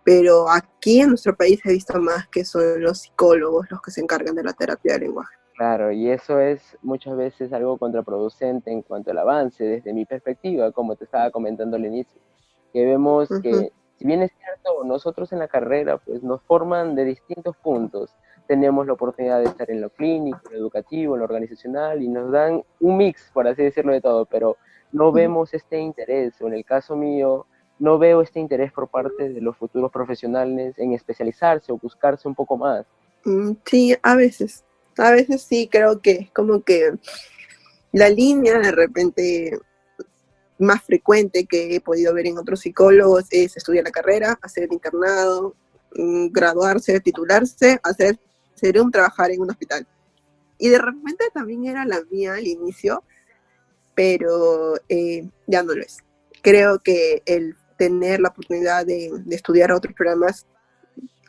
pero aquí en nuestro país he visto más que son los psicólogos los que se encargan de la terapia del lenguaje. Claro, y eso es muchas veces algo contraproducente en cuanto al avance, desde mi perspectiva, como te estaba comentando al inicio, que vemos Ujú. que, si bien es cierto, nosotros en la carrera pues nos forman de distintos puntos, tenemos la oportunidad de estar en lo clínico, en lo educativo, en lo organizacional, y nos dan un mix, por así decirlo, de todo, pero no Ujú. vemos este interés, o en el caso mío, no veo este interés por parte de los futuros profesionales en especializarse o buscarse un poco más. Sí, a veces sí creo que es como que la línea de repente más frecuente que he podido ver en otros psicólogos es estudiar la carrera, hacer el internado, graduarse, titularse, hacer serum, trabajar en un hospital. Y de repente también era la mía al inicio, pero ya no lo es. Creo que el tener la oportunidad de estudiar otros programas,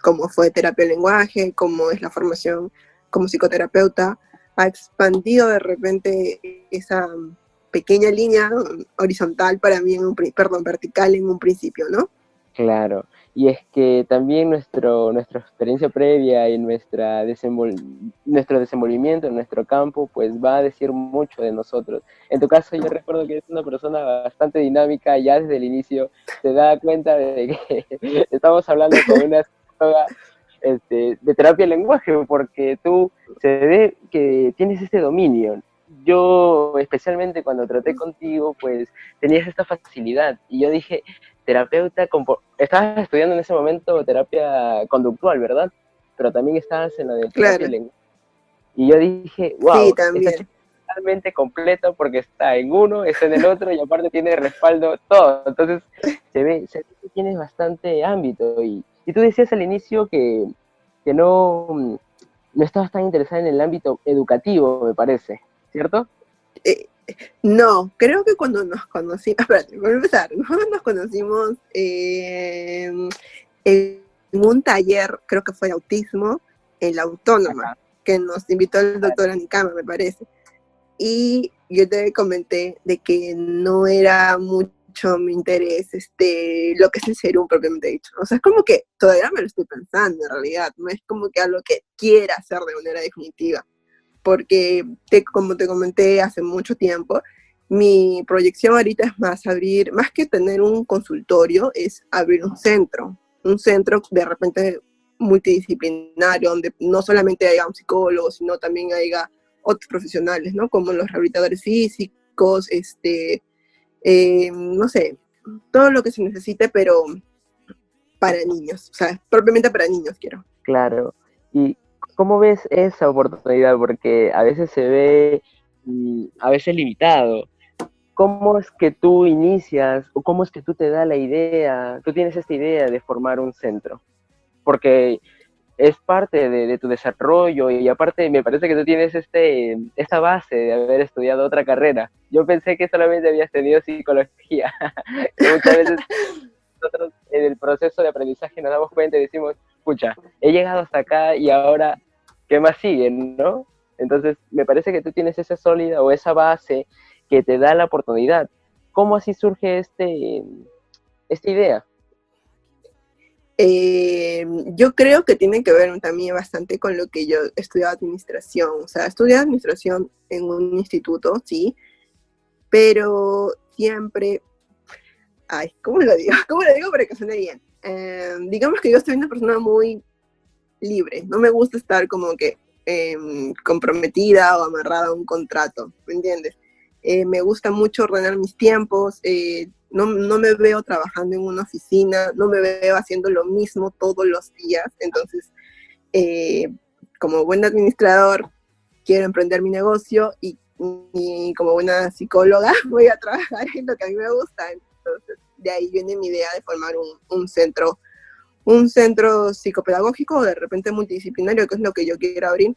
como fue terapia del lenguaje, como es la formación como psicoterapeuta, ha expandido de repente esa pequeña línea horizontal para mí, perdón, vertical en un principio, ¿no? Claro, y es que también nuestra experiencia previa y nuestro desenvolvimiento en nuestro campo, pues va a decir mucho de nosotros. En tu caso, yo recuerdo que eres una persona bastante dinámica, ya desde el inicio se da cuenta de que estamos hablando con una psicóloga de terapia del lenguaje, porque tú se ve que tienes este dominio. Yo, especialmente cuando traté contigo, pues tenías esta facilidad, y yo dije, estabas estudiando en ese momento terapia conductual, ¿verdad? Pero también estabas en la de terapia Claro, lenguaje. Y yo dije, sí, wow, esta también. chica es totalmente completa porque está en uno, está en el otro y aparte tiene respaldo todo. Entonces, se ve que tienes bastante ámbito. Y tú decías al inicio que no estabas tan interesada en el ámbito educativo, me parece, ¿cierto? Eh, no, creo que cuando nos conocimos, espérate, voy a empezar, nosotros nos conocimos en un taller, creo que fue de autismo, en la Autónoma, Ajá. que nos invitó el doctor Anicama, me parece. Y yo te comenté de que no era mucho mi interés lo que es el serum propiamente dicho. O sea, es como que todavía me lo estoy pensando en realidad, no es como que algo que quiera hacer de manera definitiva, porque como te comenté hace mucho tiempo, mi proyección ahorita es más abrir, más que tener un consultorio, es abrir un centro de repente multidisciplinario, donde no solamente haya un psicólogo, sino también haya otros profesionales, ¿no? Como los rehabilitadores físicos, no sé, todo lo que se necesite, pero para niños, o sea, propiamente para niños quiero. Claro. ¿Y cómo ves esa oportunidad? Porque a veces se ve, a veces limitado. ¿Cómo es que tú inicias o cómo es que tú te da la idea, tú tienes esta idea de formar un centro? Porque es parte de tu desarrollo, y aparte me parece que tú tienes esta base de haber estudiado otra carrera. Yo pensé que solamente habías tenido psicología, que muchas veces nosotros en el proceso de aprendizaje nos damos cuenta y decimos, pucha, he llegado hasta acá y ahora, ¿qué más sigue, no? Entonces, me parece que tú tienes esa sólida o esa base que te da la oportunidad. ¿Cómo así surge esta idea? Yo creo que tiene que ver también bastante con lo que yo he estudiado administración. O sea, estudié administración en un instituto, sí, pero siempre, ay, ¿cómo lo digo? ¿Cómo lo digo para que suene bien? Digamos que yo soy una persona muy libre. No me gusta estar como que comprometida o amarrada a un contrato, ¿me entiendes? Me gusta mucho ordenar mis tiempos, no me veo trabajando en una oficina, no me veo haciendo lo mismo todos los días, entonces, eh, como buen administrador, quiero emprender mi negocio y como buena psicóloga voy a trabajar en lo que a mí me gusta, entonces de ahí viene mi idea de formar un centro psicopedagógico o de repente multidisciplinario, que es lo que yo quiero abrir.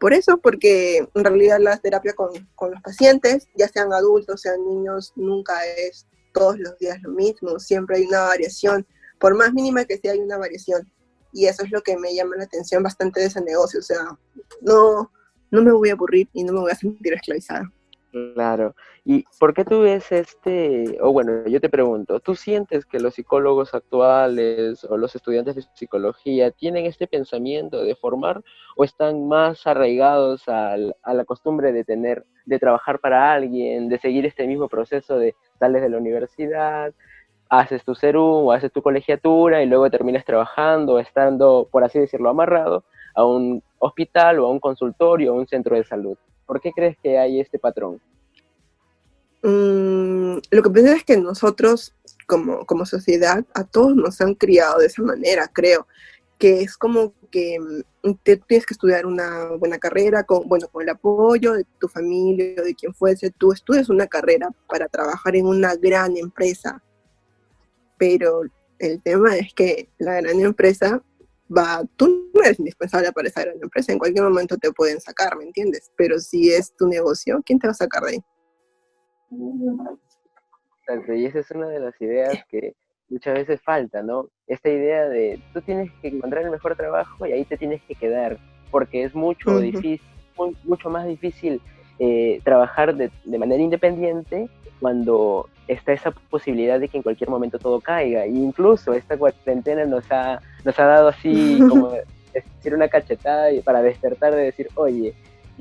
Por eso, porque en realidad la terapia con los pacientes, ya sean adultos, sean niños, nunca es todos los días lo mismo, siempre hay una variación, por más mínima que sea hay una variación, y eso es lo que me llama la atención bastante de ese negocio, o sea, no me voy a aburrir y no me voy a sentir esclavizada. Claro. ¿Y por qué tú ves o bueno, yo te pregunto, ¿tú sientes que los psicólogos actuales o los estudiantes de psicología tienen este pensamiento de formar o están más arraigados a la costumbre de de trabajar para alguien, de seguir este mismo proceso de sales de la universidad, haces tu serum o haces tu colegiatura y luego terminas trabajando, estando, por así decirlo, amarrado a un hospital o a un consultorio o a un centro de salud? ¿Por qué crees que hay este patrón? Lo que pasa es que nosotros, como sociedad, a todos nos han criado de esa manera, creo, que es como que te tienes que estudiar una buena carrera, con el apoyo de tu familia o de quien fuese, tú estudias una carrera para trabajar en una gran empresa, pero el tema es que la gran empresa tú no eres indispensable para esa gran empresa, en cualquier momento te pueden sacar, ¿me entiendes? Pero si es tu negocio, ¿quién te va a sacar de ahí? Exacto, y esa es una de las ideas que muchas veces falta, ¿no? Esta idea de tú tienes que encontrar el mejor trabajo y ahí te tienes que quedar, porque es Ujú. mucho más difícil trabajar de manera independiente cuando está esa posibilidad de que en cualquier momento todo caiga. E incluso esta cuarentena nos ha dado así como decir una cachetada para despertar de decir, oye,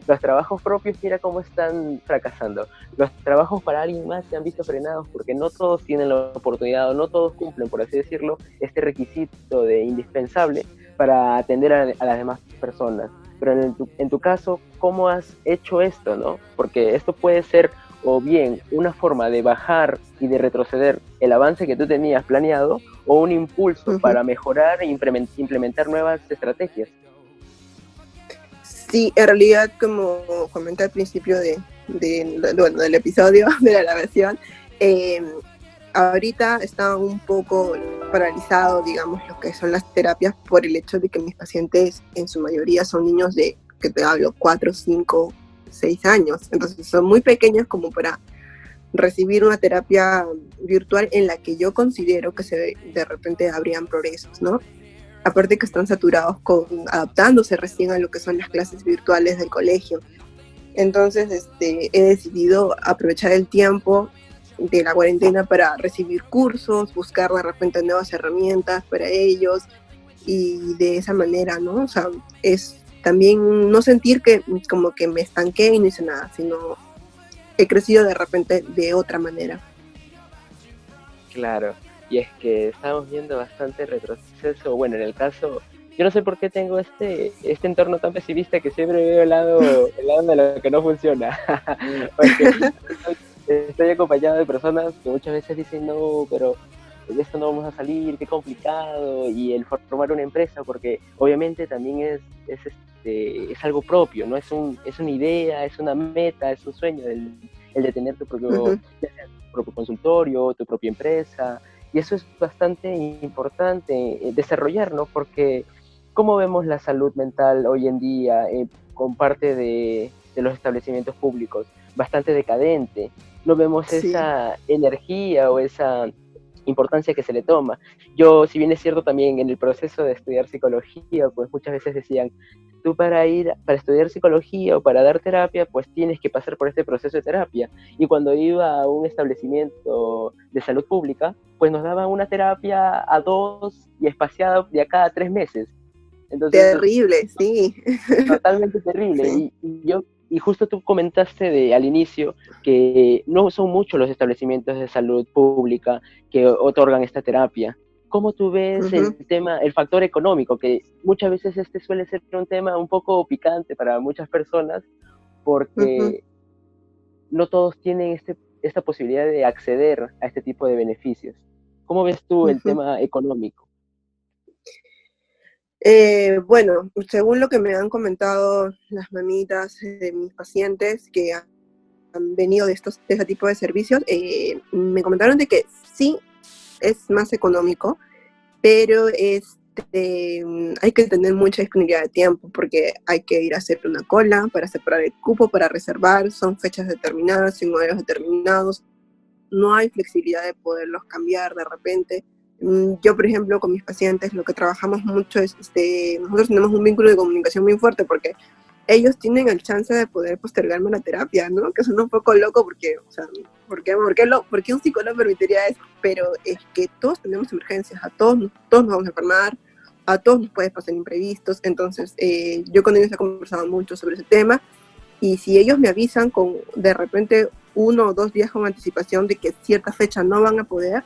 los trabajos propios, mira cómo están fracasando. Los trabajos para alguien más se han visto frenados porque no todos tienen la oportunidad o no todos cumplen, por así decirlo, este requisito de indispensable para atender a las demás personas. Pero en tu caso, ¿cómo has hecho esto, no? Porque esto puede ser o bien una forma de bajar y de retroceder el avance que tú tenías planeado o un impulso Ujú. para mejorar e implementar nuevas estrategias. Sí, en realidad, como comenté al principio bueno, del episodio de la grabación, eh, ahorita está un poco paralizado, digamos, lo que son las terapias por el hecho de que mis pacientes en su mayoría son niños de, que te hablo, 4, 5, 6 años. Entonces son muy pequeños como para recibir una terapia virtual en la que yo considero que de repente habrían progresos, ¿no? Aparte que están saturados adaptándose recién a lo que son las clases virtuales del colegio. Entonces, he decidido aprovechar el tiempo de la cuarentena para recibir cursos, buscar de repente nuevas herramientas para ellos y de esa manera, ¿no? O sea, es también no sentir que como que me estanqué y no hice nada, sino he crecido de repente de otra manera. Claro, y es que estamos viendo bastante retroceso. Bueno, en el caso, yo no sé por qué tengo este entorno tan pesimista que siempre veo el lado de lo que no funciona. Porque estoy acompañado de personas que muchas veces dicen, no, pero de esto no vamos a salir, qué complicado, y el formar una empresa, porque obviamente también es algo propio, ¿no? Es una idea, es una meta, es un sueño, el de tener tu propio, Uh-huh. ya sea tu propio consultorio, tu propia empresa, y eso es bastante importante desarrollar, ¿no? Porque cómo vemos la salud mental hoy en día con parte de los establecimientos públicos, bastante decadente, no vemos Sí. esa energía o esa importancia que se le toma. Yo, si bien es cierto también en el proceso de estudiar psicología, pues muchas veces decían, tú para estudiar psicología o para dar terapia, pues tienes que pasar por este proceso de terapia. Y cuando iba a un establecimiento de salud pública, pues nos daban una terapia a dos y espaciada de acá a 3 meses. Entonces, Terrible, sí. totalmente terrible. Sí. Y justo tú comentaste al inicio que no son muchos los establecimientos de salud pública que otorgan esta terapia. ¿Cómo tú ves el Uh-huh. tema, el factor económico, que muchas veces este suele ser un tema un poco picante para muchas personas Uh-huh. porque no todos tienen esta posibilidad de acceder a este tipo de beneficios? ¿Cómo ves tú el Uh-huh. tema económico? Bueno, según lo que me han comentado las mamitas de mis pacientes que han venido de este tipo de servicios, me comentaron de que sí es más económico, pero hay que tener mucha disponibilidad de tiempo porque hay que ir a hacer una cola para separar el cupo, para reservar, son fechas determinadas, son horarios determinados, no hay flexibilidad de poderlos cambiar de repente. Yo, por ejemplo, con mis pacientes lo que trabajamos mucho es, nosotros tenemos un vínculo de comunicación muy fuerte porque ellos tienen el chance de poder postergarme la terapia, ¿no? Que suena un poco loco porque, o sea, ¿por qué un psicólogo permitiría eso? Pero es que todos tenemos emergencias, todos nos vamos a enfermar, a todos nos puede pasar imprevistos, entonces yo con ellos he conversado mucho sobre ese tema, y si ellos me avisan con de repente 1 o 2 días con anticipación de que cierta fecha no van a poder,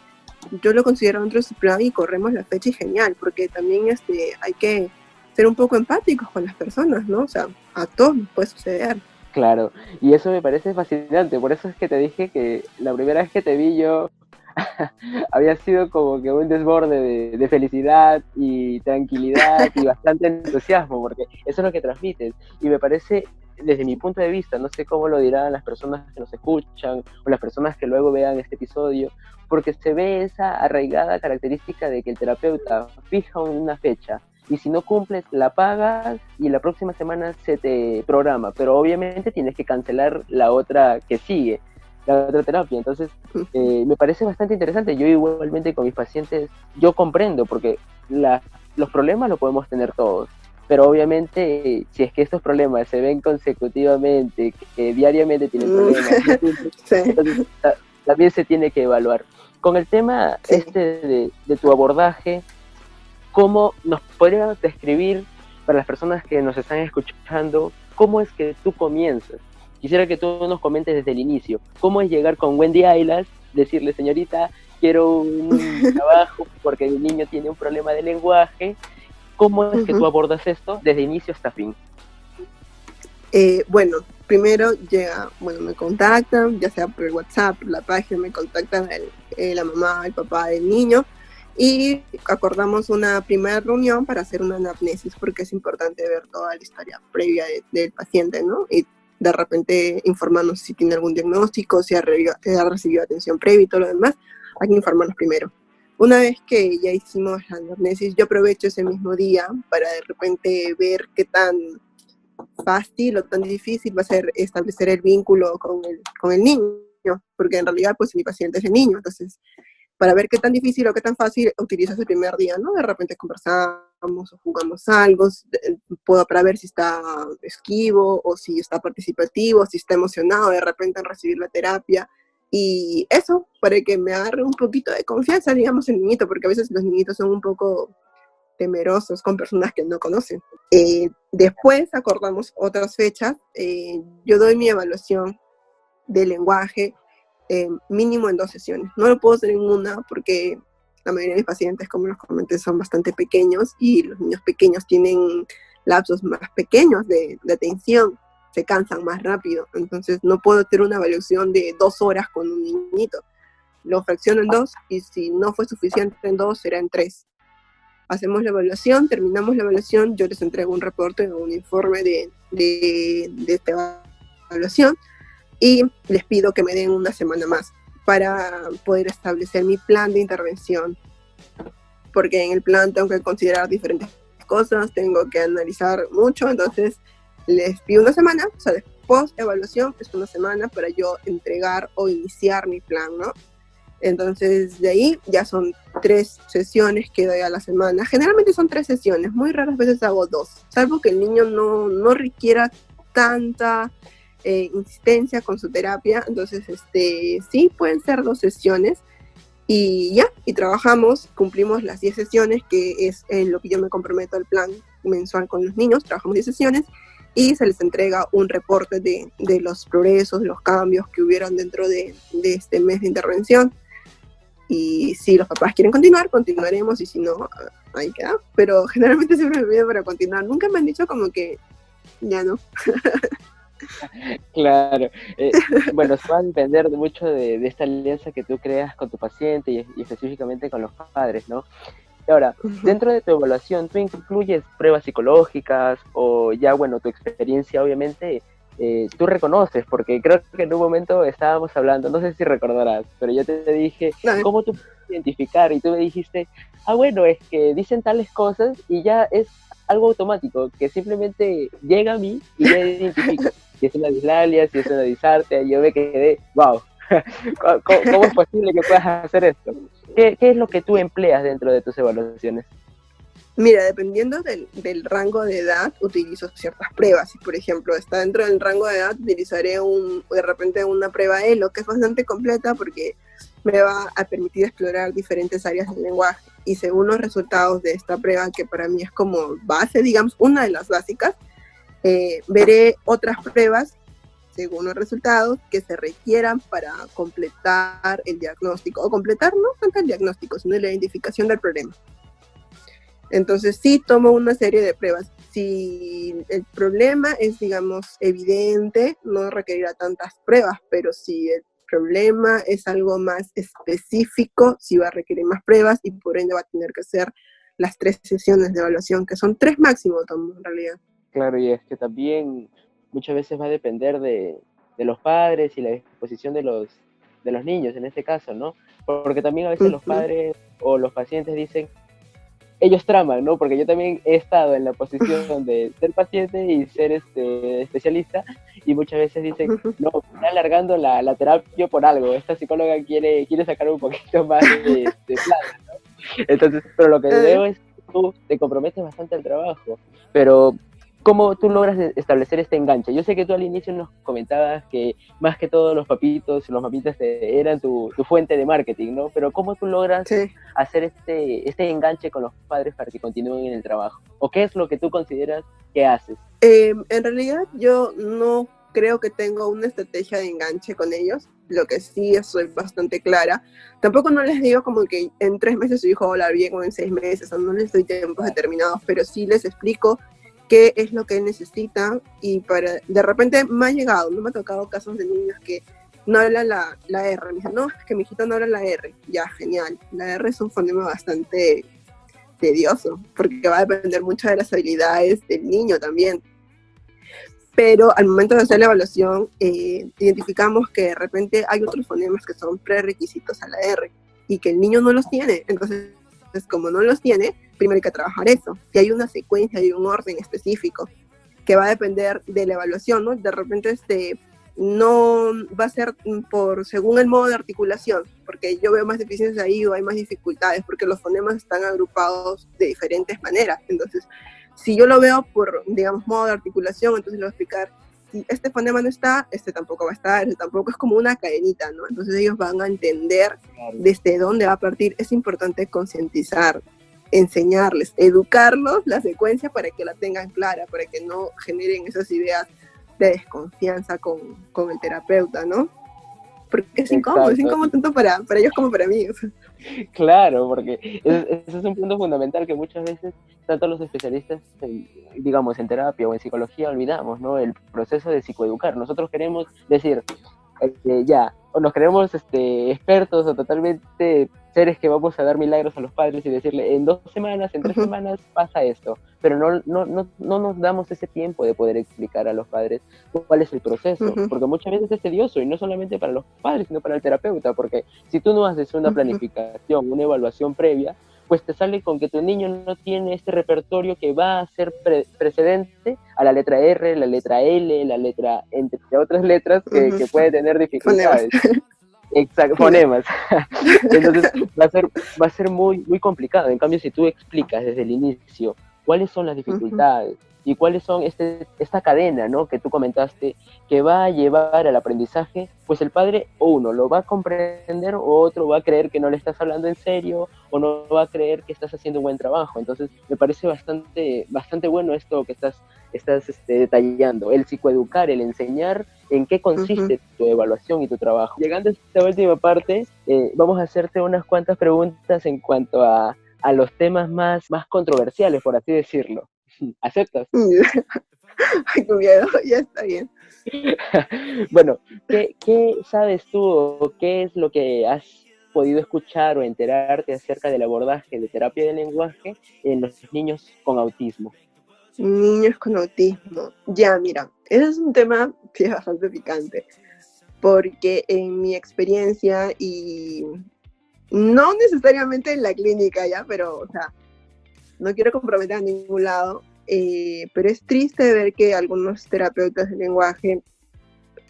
yo lo considero dentro de su plan y corremos la fecha y genial, porque también hay que ser un poco empáticos con las personas, ¿no? O sea, a todos nos puede suceder. Claro, y eso me parece fascinante, por eso es que te dije que la primera vez que te vi yo había sido como que un desborde de felicidad y tranquilidad y bastante entusiasmo, porque eso es lo que transmites. Y me parece, desde mi punto de vista, no sé cómo lo dirán las personas que nos escuchan o las personas que luego vean este episodio, porque se ve esa arraigada característica de que el terapeuta fija una fecha y si no cumples la pagas y la próxima semana se te programa, pero obviamente tienes que cancelar la otra que sigue, la otra terapia. Entonces me parece bastante interesante. Yo igualmente con mis pacientes, yo comprendo, porque los problemas los podemos tener todos, pero obviamente si es que estos problemas se ven consecutivamente, que diariamente tienen problemas, Sí. entonces también se tiene que evaluar. Con el tema Sí. de tu abordaje, ¿cómo nos podrías describir, para las personas que nos están escuchando, cómo es que tú comienzas? Quisiera que tú nos comentes desde el inicio, ¿cómo es llegar con Wendy Aylas, decirle, señorita, quiero un trabajo porque el niño tiene un problema de lenguaje? ¿Cómo es que tú abordas esto desde inicio hasta fin? Bueno, primero me contactan, ya sea por el WhatsApp, por la página, me contactan la mamá, el papá del niño, y acordamos una primera reunión para hacer una anamnesis, porque es importante ver toda la historia previa del paciente, ¿no? Y de repente informarnos si tiene algún diagnóstico, si ha recibido atención previa y todo lo demás. Hay que informarnos primero. Una vez que ya hicimos la anamnesis, yo aprovecho ese mismo día para de repente ver qué tan fácil o tan difícil va a ser establecer el vínculo con el niño, porque en realidad pues mi paciente es el niño, entonces para ver qué tan difícil o qué tan fácil utilizas el primer día, ¿no? De repente conversamos o jugamos algo, para ver si está esquivo o si está participativo, si está emocionado de repente en recibir la terapia, y eso, para que me agarre un poquito de confianza, digamos, el niñito, porque a veces los niñitos son un poco temerosos con personas que no conocen. Después acordamos otras fechas, yo doy mi evaluación de lenguaje mínimo en 2 sesiones. No lo puedo hacer en una porque la mayoría de mis pacientes, como los comenté, son bastante pequeños y los niños pequeños tienen lapsos más pequeños de atención, se cansan más rápido, entonces no puedo tener una evaluación de 2 horas con un niñito. Lo fracciono en 2 y si no fue suficiente en 2, será en 3. Hacemos la evaluación, terminamos la evaluación, yo les entrego un reporte o un informe de esta evaluación, y les pido que me den una semana más para poder establecer mi plan de intervención, porque en el plan tengo que considerar diferentes cosas, tengo que analizar mucho, entonces les pido una semana, o sea, después de evaluación es una semana para yo entregar o iniciar mi plan, ¿no? Entonces de ahí ya son 3 sesiones que doy a la semana, generalmente son 3 sesiones, muy raras veces hago 2, salvo que el niño no requiera tanta insistencia con su terapia, entonces sí, pueden ser 2 sesiones y ya, y trabajamos, cumplimos las 10 sesiones, que es lo que yo me comprometo al plan mensual con los niños, trabajamos 10 sesiones y se les entrega un reporte de los progresos, los cambios que hubieron dentro de este mes de intervención, y si los papás quieren continuar, continuaremos, y si no, ahí queda, pero generalmente siempre me piden para continuar, nunca me han dicho como que ya no. Claro, bueno, eso va a depender mucho de esta alianza que tú creas con tu paciente y específicamente con los padres, ¿no? Y ahora, dentro de tu evaluación, ¿tú incluyes pruebas psicológicas o ya, bueno, tu experiencia obviamente tú reconoces? Porque creo que en un momento estábamos hablando, no sé si recordarás, pero yo te dije, ¿cómo tú puedes identificar? Y tú me dijiste, bueno, es que dicen tales cosas y ya es algo automático, que simplemente llega a mí y ya identifico si es una dislalia, si es una disartria, y yo me quedé, wow, ¿cómo es posible que puedas hacer esto? ¿Qué es lo que tú empleas dentro de tus evaluaciones? Mira, dependiendo del rango de edad, utilizo ciertas pruebas. Si, por ejemplo, está dentro del rango de edad, utilizaré de repente una prueba ELO, que es bastante completa porque me va a permitir explorar diferentes áreas del lenguaje. Y según los resultados de esta prueba, que para mí es como base, digamos, una de las básicas, veré otras pruebas según los resultados que se requieran para completar el diagnóstico, o completar no tanto el diagnóstico, sino la identificación del problema. Entonces sí tomo una serie de pruebas. Si el problema es, digamos, evidente, no requerirá tantas pruebas, pero si el problema es algo más específico, sí va a requerir más pruebas y por ende va a tener que hacer las 3 sesiones de evaluación, que son 3 máximo, tomo en realidad. Claro, y es que también muchas veces va a depender de los padres y la disposición de los niños en este caso, ¿no? Porque también a veces los padres o los pacientes dicen, ellos traman, ¿no? Porque yo también he estado en la posición de ser paciente y ser especialista, y muchas veces dicen, no, está alargando la terapia por algo, esta psicóloga quiere sacar un poquito más de plata, ¿no? Entonces, pero lo que veo es que tú te comprometes bastante al trabajo, pero ¿cómo tú logras establecer este enganche? Yo sé que tú al inicio nos comentabas que más que todo los papitos, los mamitas eran tu fuente de marketing, ¿no? Pero ¿cómo tú logras hacer este enganche con los padres para que continúen en el trabajo? ¿O qué es lo que tú consideras que haces? En realidad yo no creo que tengo una estrategia de enganche con ellos. Lo que sí soy bastante clara. Tampoco no les digo como que en 3 meses su hijo va a hablar bien o en 6 meses, o no les doy tiempos determinados, pero sí les explico qué es lo que él necesita y de repente me ha llegado, no me ha tocado casos de niños que no hablan la R, me dicen, no, es que mi hijito no habla la R, ya, genial, la R es un fonema bastante tedioso, porque va a depender mucho de las habilidades del niño también, pero al momento de hacer la evaluación, identificamos que de repente hay otros fonemas que son prerequisitos a la R, y que el niño no los tiene, entonces como no los tiene, primero hay que trabajar eso. Y hay una secuencia, hay un orden específico que va a depender de la evaluación, ¿no? De repente no va a ser según el modo de articulación, porque yo veo más deficiencias ahí o hay más dificultades, porque los fonemas están agrupados de diferentes maneras. Entonces, si yo lo veo por, digamos, modo de articulación, entonces le voy a explicar, si este fonema no está, este tampoco va a estar, este tampoco, es como una cadenita, ¿no? Entonces ellos van a entender desde dónde va a partir. Es importante concientizar, enseñarles, educarlos la secuencia para que la tengan clara, para que no generen esas ideas de desconfianza con el terapeuta, ¿no? Porque es incómodo tanto para ellos como para mí. Claro, porque ese es un punto fundamental que muchas veces tanto los especialistas, digamos, en terapia o en psicología olvidamos, ¿no? El proceso de psicoeducar. Nosotros queremos decir, o nos creemos expertos o totalmente seres que vamos a dar milagros a los padres y decirle, en 2 semanas, en 3 semanas pasa esto, pero no nos damos ese tiempo de poder explicar a los padres cuál es el proceso, porque muchas veces es tedioso, y no solamente para los padres, sino para el terapeuta, porque si tú no haces una planificación, una evaluación previa, pues te sale con que tu niño no tiene este repertorio que va a ser precedente a la letra R, la letra L, la letra, entre otras letras que puede tener dificultades. Exacto, fonemas. Entonces va a ser muy, muy complicado. En cambio, si tú explicas desde el inicio cuáles son las dificultades y cuáles son esta cadena, ¿no?, que tú comentaste, que va a llevar al aprendizaje, pues el padre, o uno lo va a comprender, o otro va a creer que no le estás hablando en serio, o no va a creer que estás haciendo un buen trabajo. Entonces me parece bastante bueno esto que estás detallando, el psicoeducar, el enseñar en qué consiste tu evaluación y tu trabajo. Llegando a esta última parte, vamos a hacerte unas cuantas preguntas en cuanto a los temas más controversiales, por así decirlo. ¿Aceptas? Ay, qué miedo, ya está bien. Bueno, ¿qué sabes tú o qué es lo que has podido escuchar o enterarte acerca del abordaje de terapia del lenguaje en los niños con autismo? Niños con autismo. Ya, mira, ese es un tema que es bastante picante, porque en mi experiencia, y no necesariamente en la clínica ya, pero, o sea, no quiero comprometer a ningún lado, pero es triste ver que algunos terapeutas de lenguaje,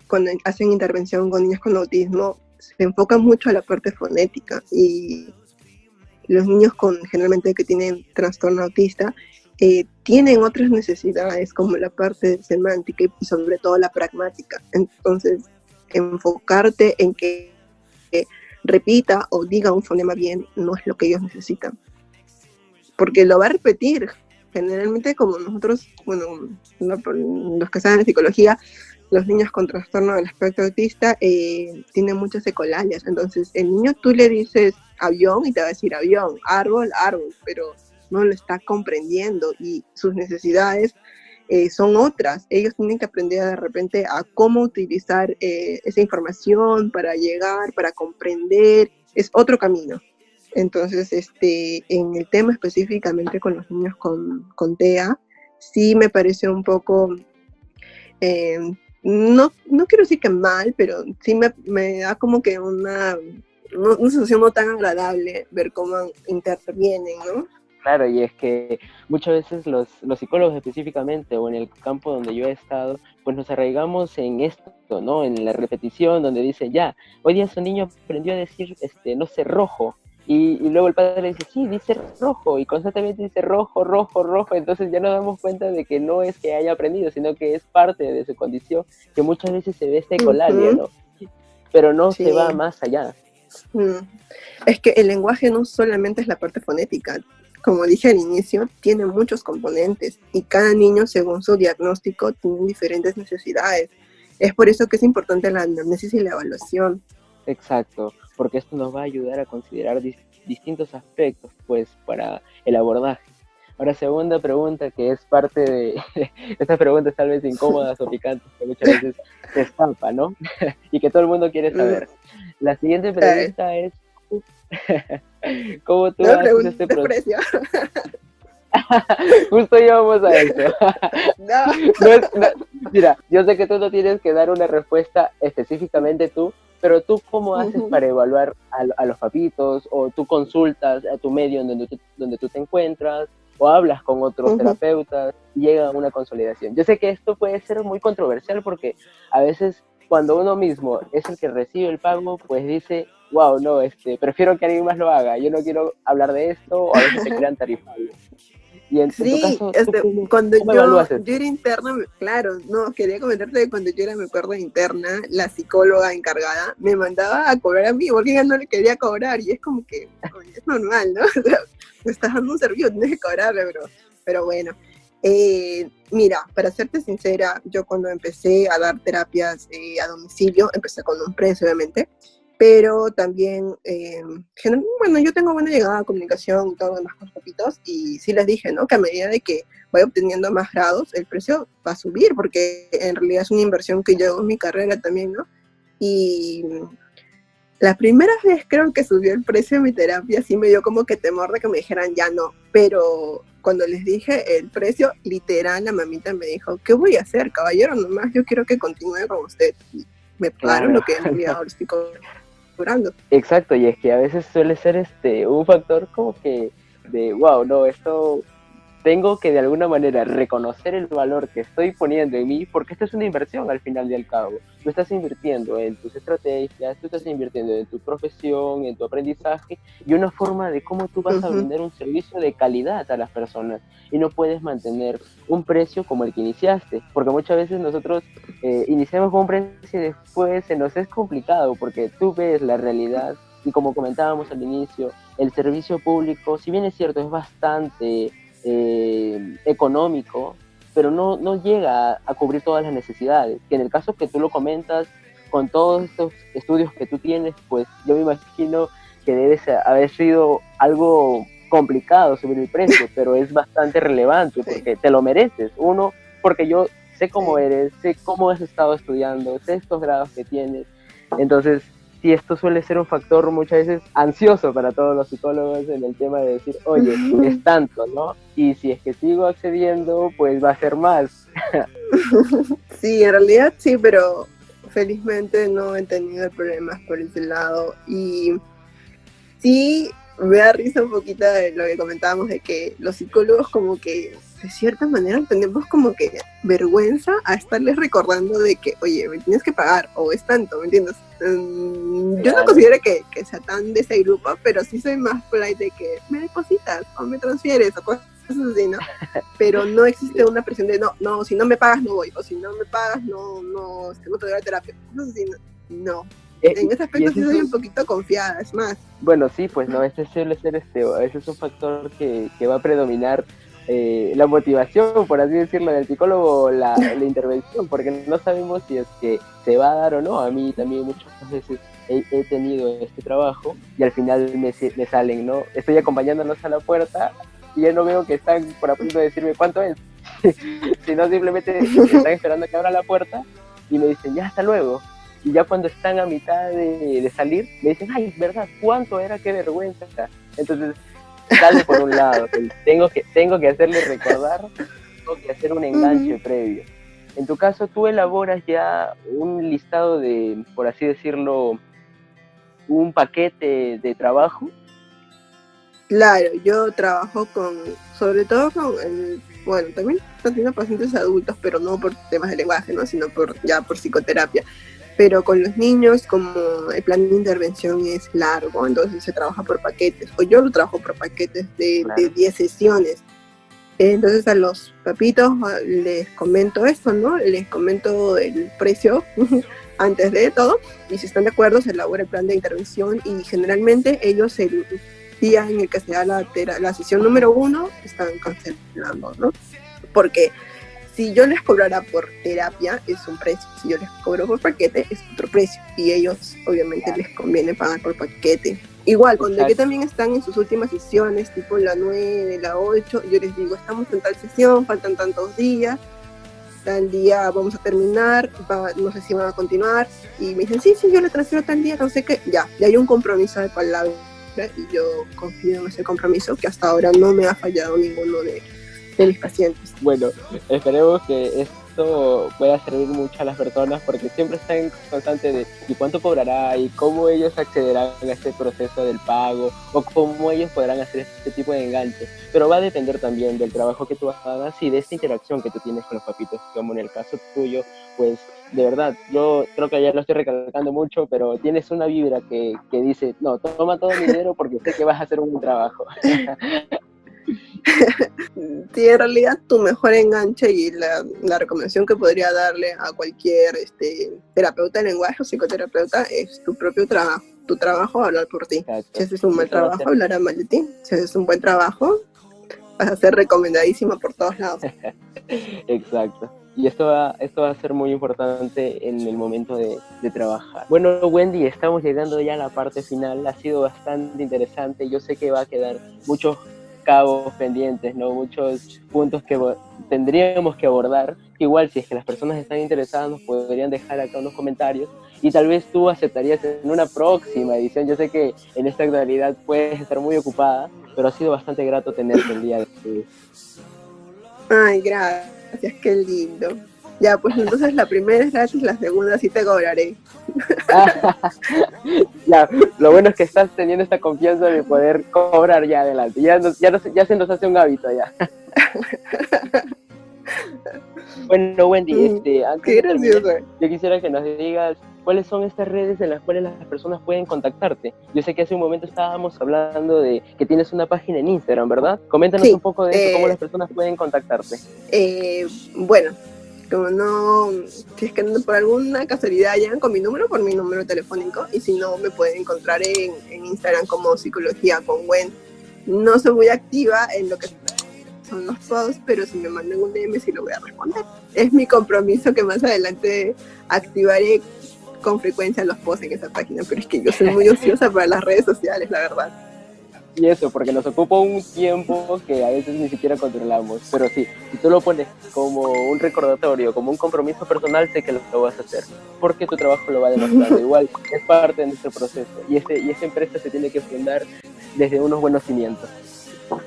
cuando hacen intervención con niños con autismo, se enfocan mucho a la parte fonética, y los niños generalmente que tienen trastorno autista, tienen otras necesidades como la parte semántica y sobre todo la pragmática. Entonces, enfocarte en que repita o diga un fonema bien no es lo que ellos necesitan, porque lo va a repetir. Generalmente, como nosotros, bueno, los que saben de psicología, los niños con trastorno del espectro autista tienen muchas ecolalias. Entonces, el niño tú le dices avión y te va a decir avión, árbol, árbol, pero no lo está comprendiendo y sus necesidades son otras. Ellos tienen que aprender de repente a cómo utilizar esa información para llegar, para comprender. Es otro camino. Entonces, en el tema específicamente con los niños con TEA, sí me parece un poco, no quiero decir que mal, pero sí me da como que una sensación no tan agradable ver cómo intervienen, ¿no? Claro, y es que muchas veces los psicólogos específicamente, o en el campo donde yo he estado, pues nos arraigamos en esto, ¿no? En la repetición, donde dicen, ya, hoy día su niño aprendió a decir, no sé, rojo, y luego el padre le dice, sí, dice rojo, y constantemente dice rojo, rojo, rojo, entonces ya nos damos cuenta de que no es que haya aprendido, sino que es parte de su condición, que muchas veces se ve esta ecolalia, ¿no? Pero no se va más allá. Es que el lenguaje no solamente es la parte fonética. Como dije al inicio, tiene muchos componentes y cada niño, según su diagnóstico, tiene diferentes necesidades. Es por eso que es importante la anamnesis y la evaluación. Exacto, porque esto nos va a ayudar a considerar distintos aspectos, pues, para el abordaje. Ahora, segunda pregunta, que es parte de estas preguntas tal vez incómodas o picantes que muchas veces se escapa, ¿no? Y que todo el mundo quiere saber. La siguiente pregunta es, ¿cómo tú haces este proceso? Justo íbamos a eso. Mira, yo sé que tú no tienes que dar una respuesta específicamente tú, pero tú ¿cómo haces para evaluar a los papitos? O tú consultas a tu medio en donde tú te encuentras, o hablas con otros terapeutas y llega a una consolidación. Yo sé que esto puede ser muy controversial porque a veces cuando uno mismo es el que recibe el pago, pues dice, wow, no, prefiero que alguien más lo haga, yo no quiero hablar de esto, o a veces se crean tarifarios. Y en tu caso, cuando yo era interna, claro, no, quería comentarte que cuando yo era, me acuerdo, interna, la psicóloga encargada me mandaba a cobrar a mí, porque ella no le quería cobrar, y es como que, oye, es normal, ¿no? O sea, me estás dando un servicio, tienes que cobrarle, pero bueno. Mira, para serte sincera, yo cuando empecé a dar terapias a domicilio, empecé con un precio, obviamente, pero también, bueno, yo tengo buena llegada a comunicación y todo demás con los papitos, y sí les dije, ¿no? Que a medida de que voy obteniendo más grados, el precio va a subir, porque en realidad es una inversión que yo hago en mi carrera también, ¿no? Y la primera vez creo que subió el precio de mi terapia, sí me dio como que temor de que me dijeran ya no, pero cuando les dije el precio, literal, la mamita me dijo, ¿qué voy a hacer, caballero? Nomás yo quiero que continúe con usted. Y me pagaron lo que en realidad ahora estoy cobrando. Exacto, y es que a veces suele ser un factor como que de, wow, no, esto tengo que de alguna manera reconocer el valor que estoy poniendo en mí, porque esto es una inversión al final y al cabo. Tú estás invirtiendo en tus estrategias, tú estás invirtiendo en tu profesión, en tu aprendizaje, y una forma de cómo tú vas a brindar un servicio de calidad a las personas, y no puedes mantener un precio como el que iniciaste, porque muchas veces nosotros iniciamos con un precio y después se nos es complicado, porque tú ves la realidad, y como comentábamos al inicio, el servicio público, si bien es cierto, es bastante económico, pero no llega a cubrir todas las necesidades, que en el caso que tú lo comentas, con todos estos estudios que tú tienes, pues yo me imagino que debe haber sido algo complicado subir el precio, pero es bastante relevante, porque te lo mereces. Uno, porque yo sé cómo eres, sé cómo has estado estudiando, sé estos grados que tienes, entonces y esto suele ser un factor muchas veces ansioso para todos los psicólogos en el tema de decir, oye, es tanto, ¿no? Y si es que sigo accediendo, pues va a ser más. Sí, en realidad sí, pero felizmente no he tenido problemas por ese lado. Y sí, me da risa un poquito de lo que comentábamos, de que los psicólogos como que de cierta manera tenemos como que vergüenza a estarles recordando de que, oye, me tienes que pagar, o es tanto, ¿me entiendes? Yo no considero que sea tan de ese grupo, pero sí soy más polite de que me depositas o me transfieres o cosas así, ¿no? Pero no existe una presión de, no, si no me pagas no voy, o si no me pagas no te doy la terapia, cosas así, no. En ese aspecto sí soy un poquito confiada, es más. Bueno, sí, pues no, este suele ser ese es un factor que va a predominar la motivación, por así decirlo, del psicólogo, la intervención, porque no sabemos si es que se va a dar o no. A mí también muchas veces he tenido este trabajo y al final me salen, ¿no? Estoy acompañándolos a la puerta y ya no veo que están por a punto de decirme cuánto es, sino simplemente están esperando que abra la puerta y me dicen, ya, hasta luego. Y ya cuando están a mitad de salir, me dicen, ay, ¿verdad? ¿Cuánto era? ¡Qué vergüenza! Entonces, sale por un lado. Tengo que hacerle recordar, tengo que hacer un enganche previo. En tu caso, tú elaboras ya un listado de, por así decirlo, un paquete de trabajo. Claro, yo trabajo sobre todo bueno, también atiendo pacientes adultos, pero no por temas de lenguaje, ¿no? Sino por psicoterapia. Pero con los niños, como el plan de intervención es largo, entonces se trabaja por paquetes, o yo lo trabajo por paquetes de 10 sesiones. Entonces a los papitos les comento esto, ¿no? Les comento el precio antes de todo, y si están de acuerdo se elabora el plan de intervención, y generalmente ellos el día en el que se da la sesión número 1 están cancelando, ¿no? Porque si yo les cobrara por terapia es un precio, si yo les cobro por paquete es otro precio, y ellos obviamente les conviene pagar por paquete. Igual, cuando que también están en sus últimas sesiones, tipo la 9, la 8, yo les digo, estamos en tal sesión, faltan tantos días, tal día vamos a terminar, no sé si van a continuar, y me dicen, sí, yo le transfiero tal día, no sé qué, ya hay un compromiso de palabra, y yo confío en ese compromiso, que hasta ahora no me ha fallado ninguno de mis pacientes. Bueno, esperemos que esto pueda servir mucho a las personas, porque siempre están en constante de ¿y cuánto cobrará? Y cómo ellos accederán a este proceso del pago, o cómo ellos podrán hacer este tipo de enganche. Pero va a depender también del trabajo que tú hagas y de esta interacción que tú tienes con los papitos, como en el caso tuyo, pues de verdad, yo creo que ya lo estoy recalcando mucho, pero tienes una vibra que dice, no, toma todo mi dinero porque sé que vas a hacer un buen trabajo. Sí, en realidad tu mejor enganche y la recomendación que podría darle a cualquier terapeuta de lenguaje o psicoterapeuta es tu propio trabajo. Tu trabajo va a hablar por ti. Exacto. Si haces un mal trabajo, hablará mal de ti. Si haces un buen trabajo, vas a ser recomendadísimo por todos lados. Exacto. Y esto va a ser muy importante en el momento de trabajar. Bueno, Wendy, estamos llegando ya a la parte final. Ha sido bastante interesante. Yo sé que va a quedar muchos cabos pendientes, ¿no? Muchos puntos que tendríamos que abordar. Igual, si es que las personas están interesadas, nos podrían dejar acá unos comentarios y tal vez tú aceptarías en una próxima edición. Yo sé que en esta actualidad puedes estar muy ocupada, pero ha sido bastante grato tenerte el día de hoy. Ay, gracias, qué lindo. Ya, pues entonces la primera es gratis, la segunda sí te cobraré. Ya, lo bueno es que estás teniendo esta confianza de poder cobrar ya adelante. Ya se nos hace un hábito ya. Bueno, Wendy, antes qué gracioso. yo quisiera que nos digas cuáles son estas redes en las cuales las personas pueden contactarte. Yo sé que hace un momento estábamos hablando de que tienes una página en Instagram, ¿verdad? Coméntanos un poco de eso, cómo las personas pueden contactarte. Bueno, como no, si es que por alguna casualidad llegan con mi número, por mi número telefónico, y si no, me pueden encontrar en Instagram como Psicología con Gwen. No soy muy activa en lo que son los posts, pero si me mandan un DM sí lo voy a responder. Es mi compromiso que más adelante activaré con frecuencia los posts en esa página, pero es que yo soy muy ociosa para las redes sociales, la verdad. Y eso, porque nos ocupa un tiempo que a veces ni siquiera controlamos. Pero sí, si tú lo pones como un recordatorio, como un compromiso personal, sé que lo vas a hacer, porque tu trabajo lo va demostrando. Igual, es parte de nuestro proceso. Y esta empresa se tiene que fundar desde unos buenos cimientos.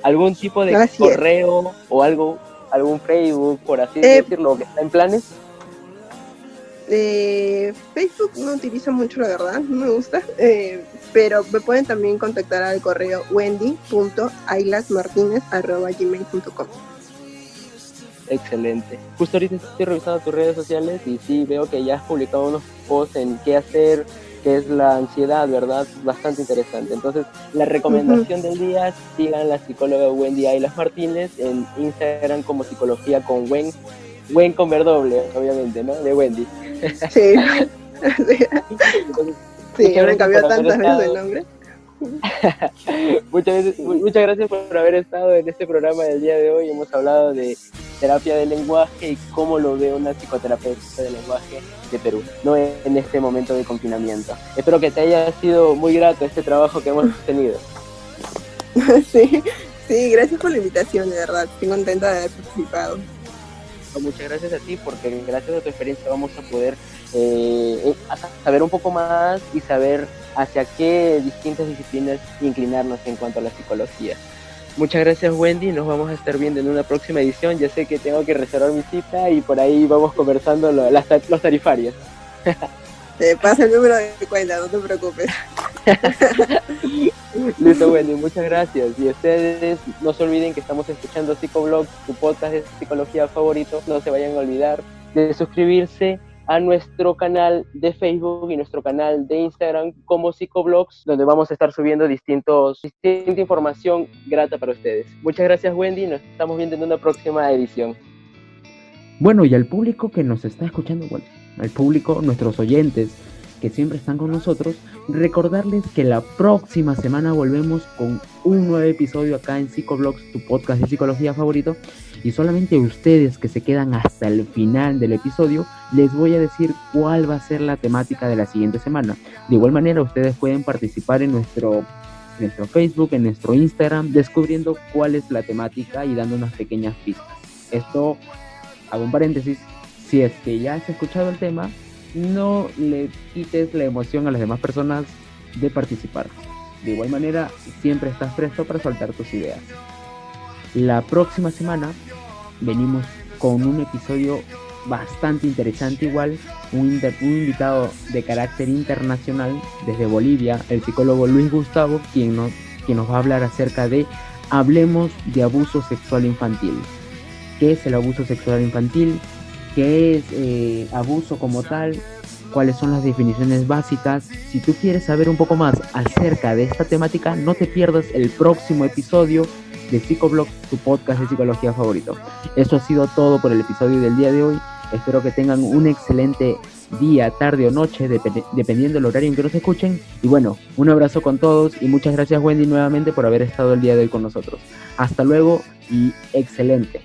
¿Algún tipo de correo o algún Facebook, por así decirlo, que está en planes? Facebook no utilizo mucho, la verdad, no me gusta, pero me pueden también contactar al correo wendy.ailasmartinez@gmail.com. Excelente. Justo ahorita estoy revisando tus redes sociales y sí, veo que ya has publicado unos posts en qué hacer, qué es la ansiedad, ¿verdad? Bastante interesante. Entonces, la recomendación del día, sigan a la psicóloga Wendy Aylas Martínez en Instagram como Psicología con Wen, Wen con doble, obviamente, ¿no? De Wendy. Sí. Entonces, Sí, muchas me gracias cambió por haber tantas veces estado. el nombre. Muchas gracias por haber estado en este programa del día de hoy. Hemos hablado de terapia del lenguaje y cómo lo ve una psicoterapeuta del lenguaje de Perú, no en este momento de confinamiento. Espero que te haya sido muy grato este trabajo que hemos tenido. Sí, sí, gracias por la invitación, de verdad. Estoy contenta de haber participado. Muchas gracias a ti, porque gracias a tu experiencia vamos a poder saber un poco más y saber hacia qué distintas disciplinas inclinarnos en cuanto a la psicología. Muchas gracias, Wendy, nos vamos a estar viendo en una próxima edición. Ya sé que tengo que reservar mi cita y por ahí vamos conversando los tarifarios. Te pasa el número de cuenta, no te preocupes. Listo, Wendy, muchas gracias. Y ustedes no se olviden que estamos escuchando Psicoblogs, tu podcast de psicología favorito. No se vayan a olvidar de suscribirse a nuestro canal de Facebook y nuestro canal de Instagram como Psicoblogs, donde vamos a estar subiendo distinta información grata para ustedes. Muchas gracias, Wendy, nos estamos viendo en una próxima edición. Bueno, y al público que nos está escuchando, bueno, al público, nuestros oyentes que siempre están con nosotros, recordarles que la próxima semana volvemos con un nuevo episodio acá en Psicoblogs, tu podcast de psicología favorito, y solamente ustedes que se quedan hasta el final del episodio, les voy a decir cuál va a ser la temática de la siguiente semana. De igual manera, ustedes pueden participar en nuestro Facebook, en nuestro Instagram, descubriendo cuál es la temática y dando unas pequeñas pistas. Esto, hago un paréntesis, si es que ya has escuchado el tema, no le quites la emoción a las demás personas de participar. De igual manera, siempre estás presto para soltar tus ideas. La próxima semana venimos con un episodio bastante interesante igual, un invitado de carácter internacional desde Bolivia, el psicólogo Luis Gustavo, quien nos va a hablar acerca de hablemos de abuso sexual infantil. ¿Qué es el abuso sexual infantil? ¿Qué es abuso como tal? ¿Cuáles son las definiciones básicas? Si tú quieres saber un poco más acerca de esta temática, no te pierdas el próximo episodio de Psicoblogs, tu podcast de psicología favorito. Eso ha sido todo por el episodio del día de hoy. Espero que tengan un excelente día, tarde o noche, dependiendo del horario en que nos escuchen. Y bueno, un abrazo con todos y muchas gracias, Wendy, nuevamente por haber estado el día de hoy con nosotros. Hasta luego y excelente.